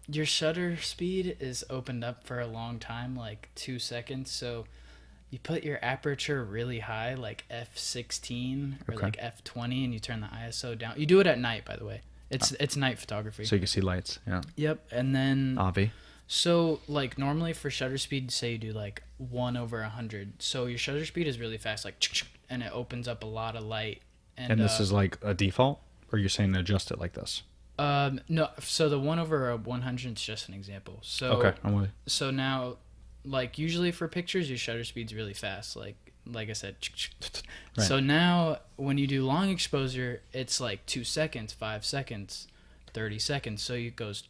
your shutter speed is opened up for a long time, like 2 seconds. So you put your aperture really high, like f16 or Okay. like f20, and you turn the ISO down. You do it at night, by the way. It's night photography. So you can see lights. Yeah. Yep, and then Avi. so like normally for shutter speed, say you do like 1/100. So your shutter speed is really fast, like, and it opens up a lot of light. And this is like a default? Or you're saying to adjust it like this? No. So the 1/100 is just an example. So Okay. I'm with you. So now, like usually for pictures, your shutter speed's really fast. Like I said. Right. So now when you do long exposure, it's like 2 seconds, 5 seconds, 30 seconds. So it goes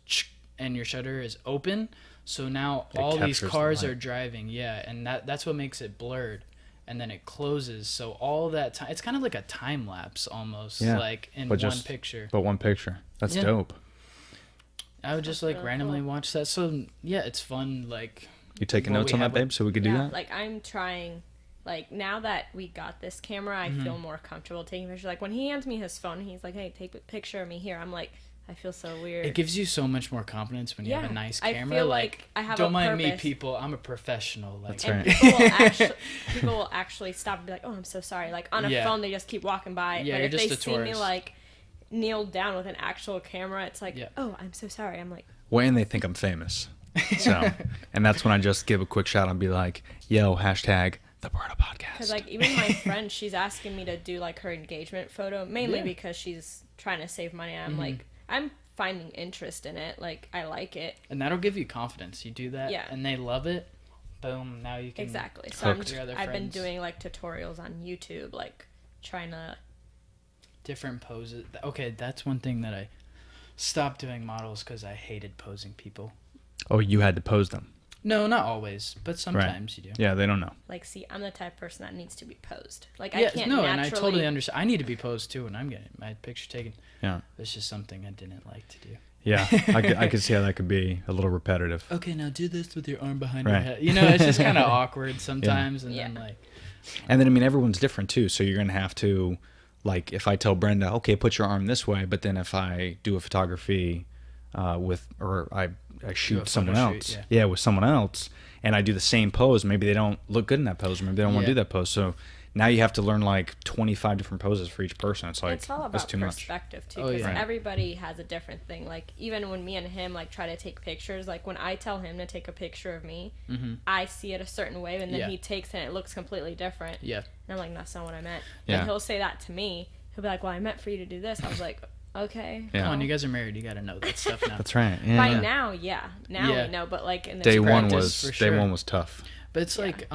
and your shutter is open. So now It all these captures the cars light. are driving. Yeah, and that's what makes it blurred. And then it closes. So all that time, it's kind of like a time lapse almost, Yeah, like in but one just- picture. But one picture. That's Yeah. dope. I would just like really randomly cool. watch that. So yeah, it's fun. Like You taking What notes we on that, have with- babe, so we could do Yeah, that? like I'm trying Like, now that we got this camera, I feel more comfortable taking pictures. Like, when he hands me his phone, he's like, hey, take a picture of me here. I'm like, I feel so weird. It gives you so much more confidence when you have a nice camera. I feel like I have don't a mind me, purpose. people. I'm a professional. Like, That's And right. people will actually stop and be like, oh, I'm so sorry. Like, on a Yeah. phone, they just keep walking by. Yeah, but you're if just they a see me, tourist. like, kneeled down with an actual camera, it's like, Yeah. oh, I'm so sorry. I'm like, Well, and they think I'm famous. So, and that's when I just give a quick shout out and be like, yo, hashtag the Berardo Podcast. because, like, even my friend, she's asking me to do, like, her engagement photo, mainly Yeah. because she's trying to save money. I'm like, I'm finding interest in it. Like, I like it. and that'll give you confidence. You do that, Yeah. and they love it. Boom! Now you can Exactly. So Hooked. Your other I've been friends. doing, like, tutorials on YouTube, like, trying to... different poses. Okay, that's one thing that I stopped doing models because I hated posing people. Oh, you had to pose them. No, not always, but sometimes you do. Yeah, they don't know. Like, see, I'm the type of person that needs to be posed. Like, Yeah, I can't no, naturally... and I totally understand. I need to be posed too when I'm getting my picture taken. Yeah. It's just something I didn't like to do. Yeah, I could see how that could be a little repetitive. Okay, now do this with your arm behind your Right. head. You know, it's just kind of awkward sometimes, and then Yeah. like, And then, I mean, everyone's different too. So you're going to have to, like, if I tell Brenda, okay, put your arm this way, but then if I do a photography or I shoot a someone photo else, shoot, with someone else, and I do the same pose, maybe they don't look good in that pose, or maybe they don't want to Yeah. do that pose. So now you have to learn like 25 different poses for each person. It's like, It's all that's about too much. perspective, too, Oh, because yeah. Right. everybody has a different thing. Like, even when me and him, like, try to take pictures, like, when I tell him to take a picture of me, I see it a certain way, and then Yeah. he takes it and it looks completely different. yeah, And I'm like, that's not what I meant. Yeah. And he'll say that to me. He'll be like, well, I meant for you to do this. I was like, okay. Yeah. come on, you guys are married. You got to know that stuff now. That's right. Yeah, By yeah. now, yeah. Now Yeah. we know, but, like, in the Day one practice, was for sure. was tough. But it's like,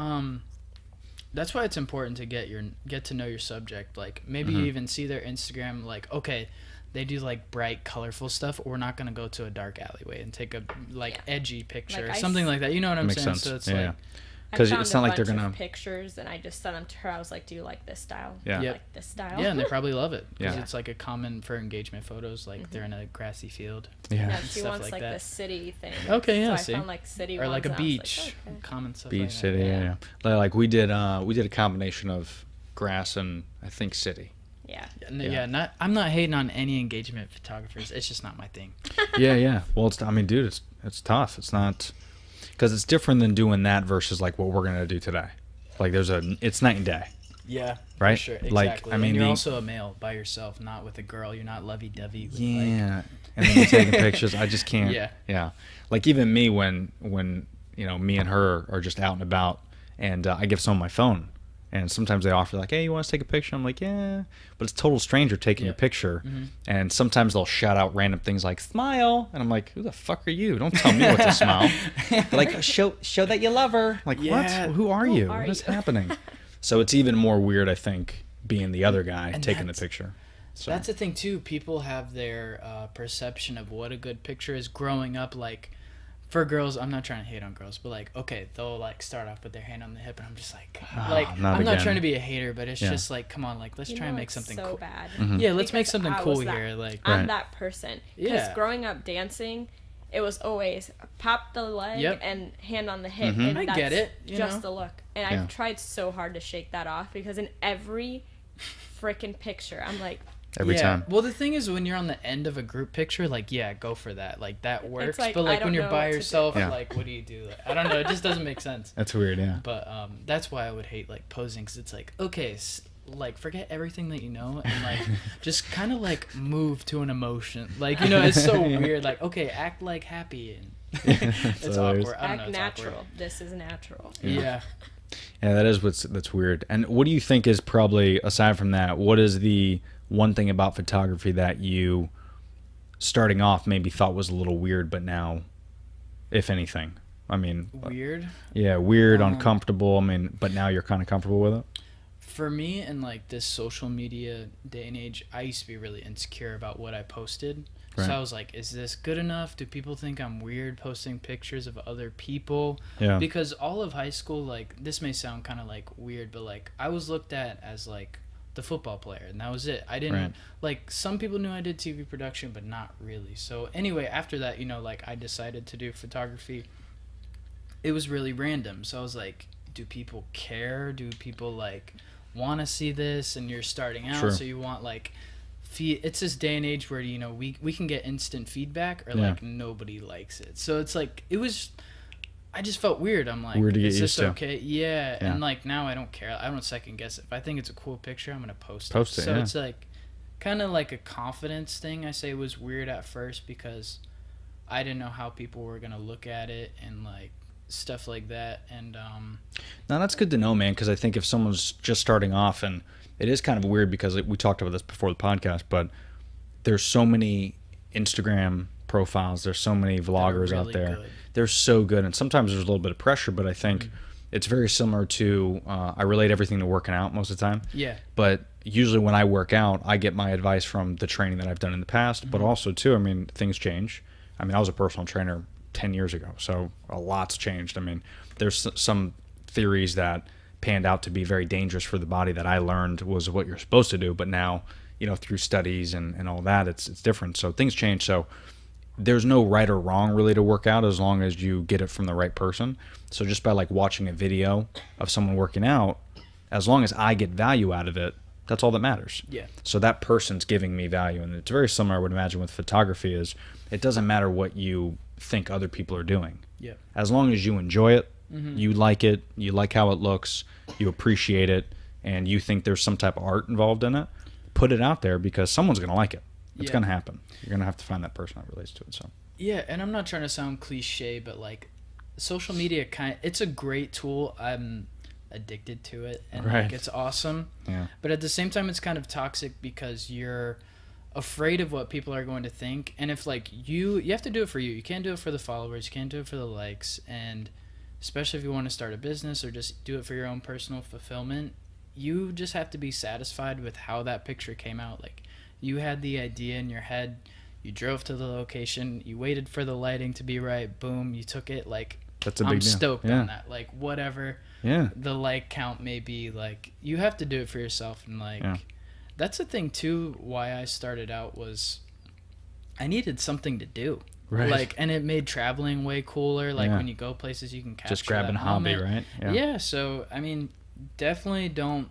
that's why it's important to get to know your subject. Like, maybe you even see their Instagram. Like, okay, they do like bright, colorful stuff. Or we're not gonna go to a dark alleyway and take a like edgy picture Like, or I something s- like that. You know what I'm Makes saying? sense. So it's Yeah. like, I 'Cause found it's not a like they're bunch gonna- of pictures, and I just sent them to her. I was like, do you like this style? Yeah. Do you Yep. like this style? yeah, and they probably love it because Yeah. it's like a common for engagement photos. Like they're in a grassy field Yeah. Yeah, she stuff wants like like that. the city thing. Okay, yeah, So see. I found like city or like a ones, and I was beach, like, okay. common stuff. Beach like city, That. yeah. Like we did a combination of grass and I think city. Yeah. Yeah, I'm not hating on any engagement photographers. It's just not my thing. Yeah. Well, dude, it's tough. It's not because it's different than doing that versus like what we're gonna do today. Like it's night and day. Yeah, Right? For sure, Like, exactly. I mean, and you're the- also a male by yourself, not with a girl. You're not lovey-dovey. With Yeah. And then you're taking pictures. I just can't. Yeah. Yeah. Like even me when me and her are just out and about, and I give someone my phone, and sometimes they offer like, hey, you want us to take a picture? I'm like, yeah, but it's a total stranger taking Yeah. your picture, Mm-hmm. and sometimes they'll shout out random things like smile, and I'm like, who the fuck are you? Don't tell me what to smile. They're like, show that you love her. Like, Yeah. what? Who are you? are What is you? happening? So it's even more weird, I think, being the other guy And taking the that's- picture. So That's the thing too. People have their perception of what a good picture is growing up. Like for girls, I'm not trying to hate on girls, but like okay, they'll like start off with their hand on the hip, and I'm just like, not I'm not again. trying to be a hater, but it's Yeah. just like, come on, like let's You try and know make it's something so cool. bad. Yeah, let's make Because something I cool was that- here. Like I'm Right. that person. Because Yeah. growing up dancing, it was always pop the leg Yep. and hand on the hip. Mm-hmm. And I that's get it, you just know? the look. And Yeah. I've tried so hard to shake that off because in every freaking picture, I'm like, every yeah. time. Well, the thing is, when you're on the end of a group picture, like, yeah, go for that. Like, that works. like, but, I like, don't when you're know by what to do. yourself, Yeah. like, what do you do? Like, I don't know. It just doesn't make sense. That's weird, yeah. But that's why I would hate, like, posing. Because it's like, okay, like, forget everything that you know. And, like, just kind of, like, move to an emotion. Like, you know, it's so weird. Like, okay, act, like, happy. And it's hilarious. awkward. I don't know. act It's natural. awkward. This is natural. Yeah. Yeah, that's weird. And what do you think is probably, aside from that, what is the one thing about photography that you, starting off, maybe thought was a little weird, but now, if anything? I mean, Weird. yeah, weird, uncomfortable. I mean, but now you're kind of comfortable with it? For me, in like this social media day and age, I used to be really insecure about what I posted. Right. So I was like, is this good enough? Do people think I'm weird posting pictures of other people? Yeah. Because all of high school, like, this may sound kind of like weird, but like I was looked at as like the football player, and that was it. I didn't Right. like, some people knew I did TV production, but not really. So anyway, after that, you know, like I decided to do photography. It was really random. So I was like, do people care? Do people like want to see this? And you're starting out, Sure. so you want like it's this day and age where, you know, we can get instant feedback, or Yeah. like nobody likes it. So it's like I just felt weird. I'm like, Weird to get is used this to. okay? Yeah. And like now I don't care. I don't second guess it. If I think it's a cool picture, I'm gonna post it. So yeah. it's like kind of like a confidence thing. I say it was weird at first because I didn't know how people were gonna look at it and like stuff like that. And Now that's good to know, man, because I think if someone's just starting off, and it is kind of weird because we talked about this before the podcast, but there's so many Instagram profiles, there's so many vloggers out really there. good. They're so good, and sometimes there's a little bit of pressure, but I think it's very similar to I relate everything to working out most of the time. yeah, But usually when I work out, I get my advice from the training that I've done in the past, but also too, I mean, things change. I mean, I was a personal trainer 10 years ago, so a lot's changed. I mean, there's some theories that panned out to be very dangerous for the body that I learned was what you're supposed to do, but now, you know, through studies and all that, it's different. So things change. So there's no right or wrong really to work out as long as you get it from the right person. So just by like watching a video of someone working out, as long as I get value out of it, that's all that matters. yeah, So that person's giving me value. And it's very similar, I would imagine, with photography is it doesn't matter what you think other people are doing. yeah, As long as you enjoy it, you like how it looks, you appreciate it, and you think there's some type of art involved in it, put it out there because someone's going to like it. It's Yeah. going to happen. You're going to have to find that person that relates to it. So yeah. And I'm not trying to sound cliche, but like social media it's a great tool. I'm addicted to it, and Right. like it's awesome. yeah, But at the same time, it's kind of toxic because you're afraid of what people are going to think. And if like you have to do it for you. You can't do it for the followers. You can't do it for the likes. And especially if you want to start a business or just do it for your own personal fulfillment, you just have to be satisfied with how that picture came out. Like you had the idea in your head, you drove to the location, you waited for the lighting to be right, boom, you took it. Like that's a big I'm deal. stoked Yeah. on that. Like whatever Yeah. the like count may be, like you have to do it for yourself. And like Yeah. that's the thing too why I started out was I needed something to do. Right. Like, and it made traveling way cooler. Like Yeah. when you go places you can capture Just grabbing that hobby, moment. right? Yeah. So I mean, definitely don't.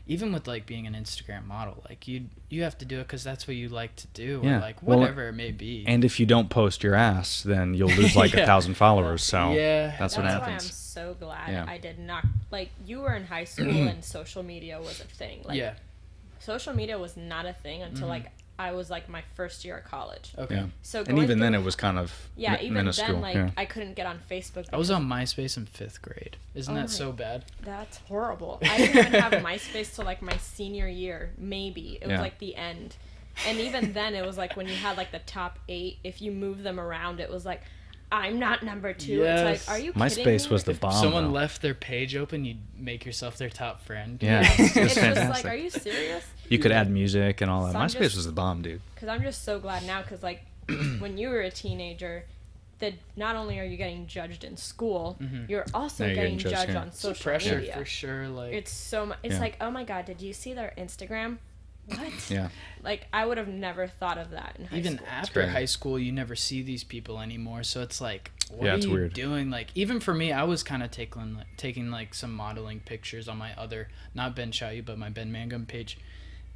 Even with like being an Instagram model, like you have to do it because that's what you like to do. Yeah. Or like Well, whatever it may be. And if you don't post your ass, then you'll lose like Yeah. 1,000 followers. So Yeah. that's what Why I'm happens. so glad Yeah. I did not, like, you were in high school and social media was a thing. Like, Yeah. social media was not a thing until like I was like my first year of college. Okay. Yeah. So And going even then, through- it was kind of yeah, even minuscule. then, like yeah. I couldn't get on Facebook. I was because on MySpace in 5th grade. Isn't Oh that my- so bad? That's horrible. I didn't even have MySpace till like my senior year, maybe. It was Yeah. like the end. And even then, it was like when you had like the top 8, if you move them around, it was like, I'm not number 2. Yes. It's like, are you kidding MySpace me? was the If bomb. someone though. left their page open, you'd make yourself their top friend. Yeah. Yeah. It's It's just fantastic. like, are you serious? You could add music and all that. So I'm MySpace just- was the bomb, dude. Because I'm just so glad now, because like when you were a teenager, that not only are you getting judged in school, you're also Yeah, you're getting getting judged, judged yeah. on It's a social pressure media. for sure. Like It's so much. It's Yeah. like, oh my god, did you see their Instagram? What? Yeah. Like I would have never thought of that in high even school. after crazy. high school, you never see these people anymore. So it's like, what Yeah, are it's you weird. doing? Like even for me, I was kind of taking like some modeling pictures on my other, not Ben Chayu, but my Ben Mangum page.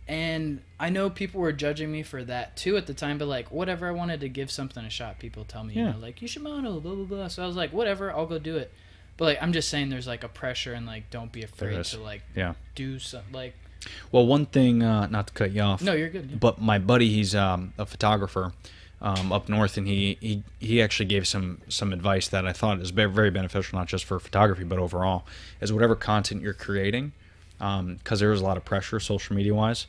And I know people were judging me for that too at the time, but like whatever, I wanted to give something a shot. People tell me, you Yeah. know, like you should model, blah blah blah. So I was like, whatever, I'll go do it. But like I'm just saying, there's like a pressure and like don't be afraid is. to like Yeah. do something. Like Well, one thing, not to cut you off. no, you're good. Yeah. But my buddy, he's a photographer up north, and he actually gave some advice that I thought is very, very beneficial, not just for photography, but overall, is whatever content you're creating, because there is a lot of pressure social media wise.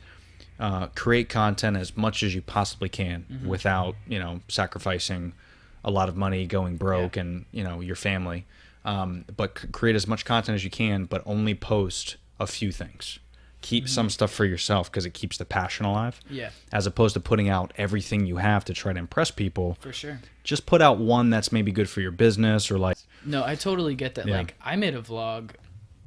Create content as much as you possibly can without, sacrificing a lot of money, going broke, and, your family. But create as much content as you can, but only post a few things. Keep some stuff for yourself because it keeps the passion alive. Yeah, As opposed to putting out everything you have to try to impress people. for sure. Just put out one that's maybe good for your business or like. No, I totally get that. Yeah. Like, I made a vlog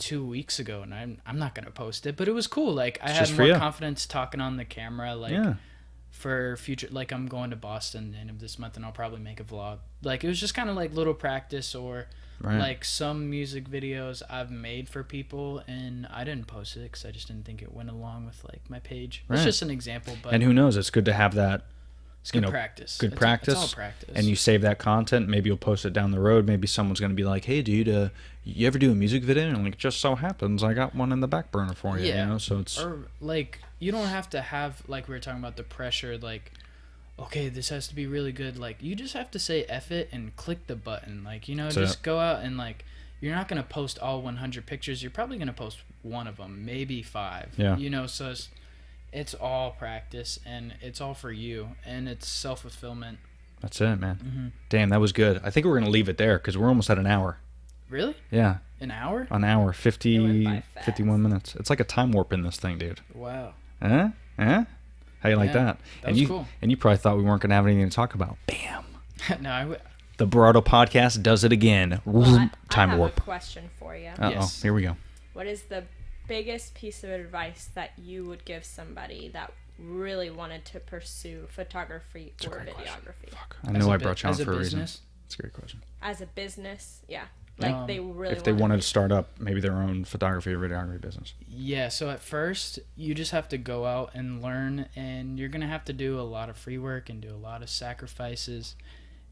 2 weeks ago, and I'm not gonna post it, but it was cool. Like, I It's had just for more you. confidence talking on the camera. Like, Yeah. for future, like I'm going to Boston the end of this month, and I'll probably make a vlog. Like, it was just kind of like little practice, or Right. Like some music videos I've made for people, and I didn't post it because I just didn't think it went along with like my page. Right. It's just an example, but And who knows? It's good to have that. it's good practice. Good It's practice. all practice. And you save that content. Maybe you'll post it down the road. Maybe someone's going to be like, "Hey, dude, you ever do a music video?" And like, just so happens, I got one in the back burner for you. Yeah. You know, so it's Or like you don't have to have, like we were talking about, the pressure, like, okay, this has to be really good. Like, you just have to say F it and click the button. Like, you know, That's just it. go out and like, you're not going to post all 100 pictures. You're probably going to post one of them, maybe 5. Yeah. You know, so it's all practice, and it's all for you, and it's self-fulfillment. that's it, man. Mm-hmm. Damn, that was good. I think we're going to leave it there because we're almost at an hour. Really? Yeah, An hour? an hour, It 50, went by fast. 51 minutes. It's like a time warp in this thing, dude. Wow. Huh? How you like Yeah, that? that and was you, cool. And you probably thought we weren't going to have anything to talk about. Bam. No, The Berardo Podcast does it again. Well, Time I have warp. a question for you. Uh-oh, Yes. here we go. What is the biggest piece of advice that you would give somebody that really wanted to pursue photography a or great question. videography? Fuck. I As know a I bu- brought you on as a for a reason. business? It's a great question. As a business, yeah. Like they really If they wanted wanted to start up maybe their own photography or videography business. Yeah, so at first, you just have to go out and learn, and you're going to have to do a lot of free work and do a lot of sacrifices,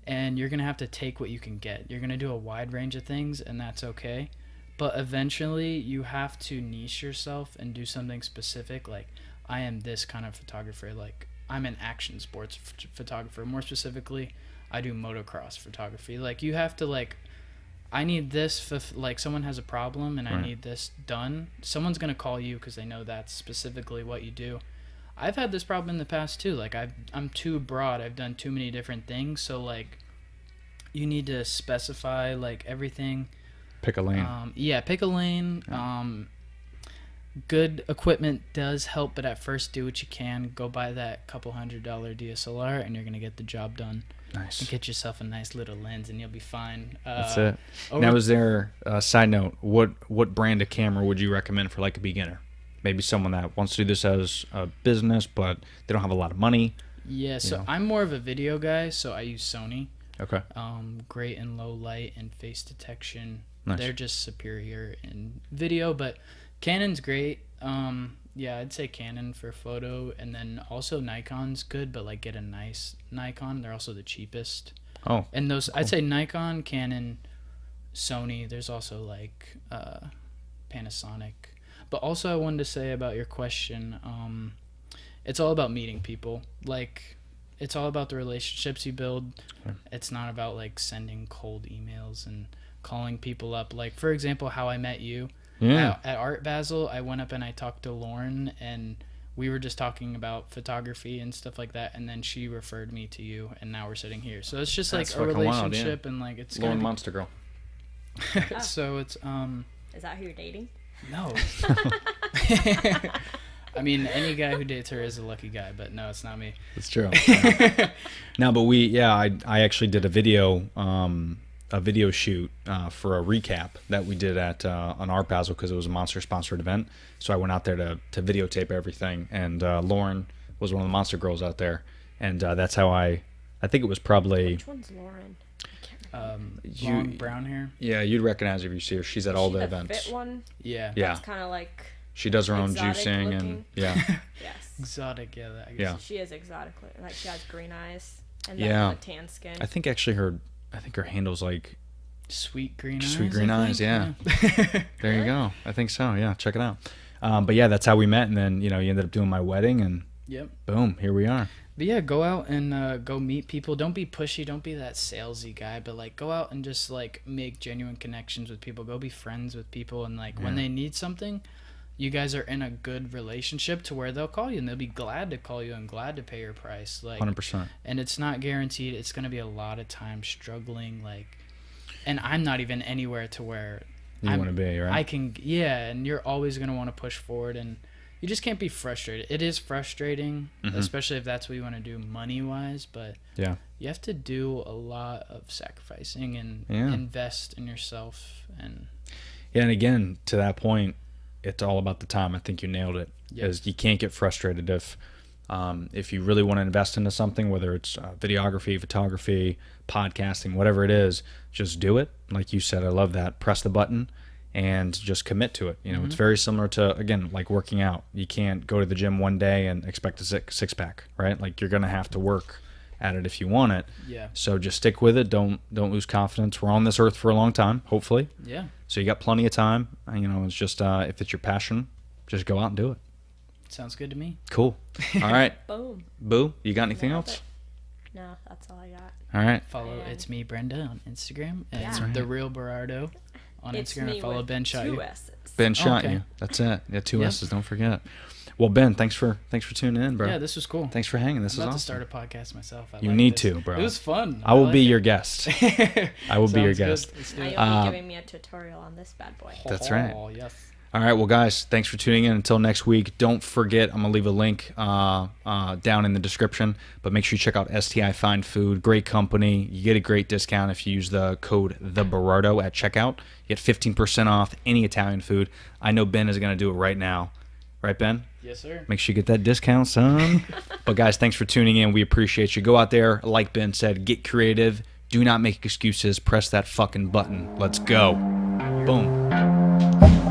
and you're going to have to take what you can get. You're going to do a wide range of things, and that's okay. But eventually, you have to niche yourself and do something specific. Like, I am this kind of photographer. Like, I'm an action sports photographer. More specifically, I do motocross photography. Like, you have to, like, I need this, like someone has a problem and I Right. need this done. Someone's going to call you because they know that's specifically what you do. I've had this problem in the past too. Like I'm too broad. I've done too many different things. So like you need to specify like everything. Pick a lane. Pick a lane. Good equipment does help, but at first do what you can. Go buy that couple $100 DSLR and you're going to get the job done. Nice. And get yourself a nice little lens and you'll be fine. That's it. over- Now, is there a side note? What brand of camera would you recommend for like a beginner? Maybe someone that wants to do this as a business, but they don't have a lot of money. Yeah, so know. I'm more of a video guy, so I use Sony. Okay. Great in low light and face detection. Nice. They're just superior in video, but Canon's great. Yeah, I'd say Canon for photo, and then also Nikon's good, but like get a nice Nikon. They're also the cheapest. Oh, And those, I'd say Nikon, Canon, Sony. There's also like Panasonic. But also I wanted to say about your question, it's all about meeting people. Like, it's all about the relationships you build. Sure. It's not about like sending cold emails and calling people up. Like, for example, how I met you. yeah. At Art Basel, I went up and I talked to Lauren, and we were just talking about photography and stuff like that, and then she referred me to you, and now we're sitting here. So it's just like That's a fucking wild, relationship, and like it's Lauren gonna Monster Girl. be, so it's Is that who you're dating? no. I mean, any guy who dates her is a lucky guy, but no, it's not me. It's true. No, but I actually did a video shoot for a recap that we did at on Art Basel because it was a Monster sponsored event. So I went out there to videotape everything, and Lauren was one of the Monster girls out there, and that's how I think it was probably Which one's Lauren? I can't remember. Long brown hair. yeah, you'd recognize her if you see her. She's at all She the the events. fit one. Yeah. Yeah, It's kind of like she does her own exotic juicing looking. and yeah, yes. Exotic. Yeah. I guess. yeah. She is exotic. Like she has green eyes and Yeah. then tan skin. I think actually her handle's like Sweet green eyes. Sweet green I eyes, think. yeah. There you go. I think so. Yeah, check it out. But yeah, that's how we met, and then you ended up doing my wedding, and Yep. boom, here we are. But yeah, go out and go meet people. Don't be pushy. Don't be that salesy guy. But like, go out and just like make genuine connections with people. Go be friends with people, and like when they need something, you guys are in a good relationship to where they'll call you and they'll be glad to call you and glad to pay your price. Like, 100%. and it's not guaranteed. It's gonna be a lot of time struggling. Like, and I'm not even anywhere to where You want to be, right? I can, yeah, and you're always going to want to push forward, and you just can't be frustrated. It is frustrating, especially if that's what you want to do money-wise, but Yeah. you have to do a lot of sacrificing and Yeah. invest in yourself. And Yeah, and again, to that point, it's all about the time. I think you nailed it. Yep. Because you can't get frustrated if, If you really want to invest into something, whether it's videography, photography, podcasting, whatever it is, just do it. Like you said, I love that. Press the button and just commit to it. It's very similar to, again, like working out. You can't go to the gym one day and expect a six-pack, right? Like you're going to have to work at it if you want it. Yeah. So just stick with it. Don't lose confidence. We're on this earth for a long time, hopefully. Yeah. So you got plenty of time. It's just if it's your passion, just go out and do it. Sounds good to me. Cool. All right. Boom. Boo, you got anything Nailed else? it. No, that's all I got. All right. Follow And- It's Me, Brenda, on Instagram. And That's right. The Real Berardo on It's Instagram. me And follow with Ben Shot 2 You. S's. Ben shot okay. you. That's it. Yeah, 2 Yep. S's. Don't forget. Well, Ben, thanks for tuning in, bro. Yeah, this was cool. Thanks for hanging. This I'm is about awesome. to start a podcast myself. I You like need this. to, bro. It was fun. I will like be it. your guest. I will be your Sounds good. guest. Let's do Now it. you'll be giving me a tutorial on this bad boy. That's right. Oh, yes. All right, well, guys, thanks for tuning in. Until next week, don't forget, I'm going to leave a link down in the description, but make sure you check out STI Fine Food. Great company. You get a great discount if you use the code THEBERARDO at checkout. You get 15% off any Italian food. I know Ben is going to do it right now. Right, Ben? Yes, sir. Make sure you get that discount, son. But, guys, thanks for tuning in. We appreciate you. Go out there, like Ben said, get creative. Do not make excuses. Press that fucking button. Let's go. Boom.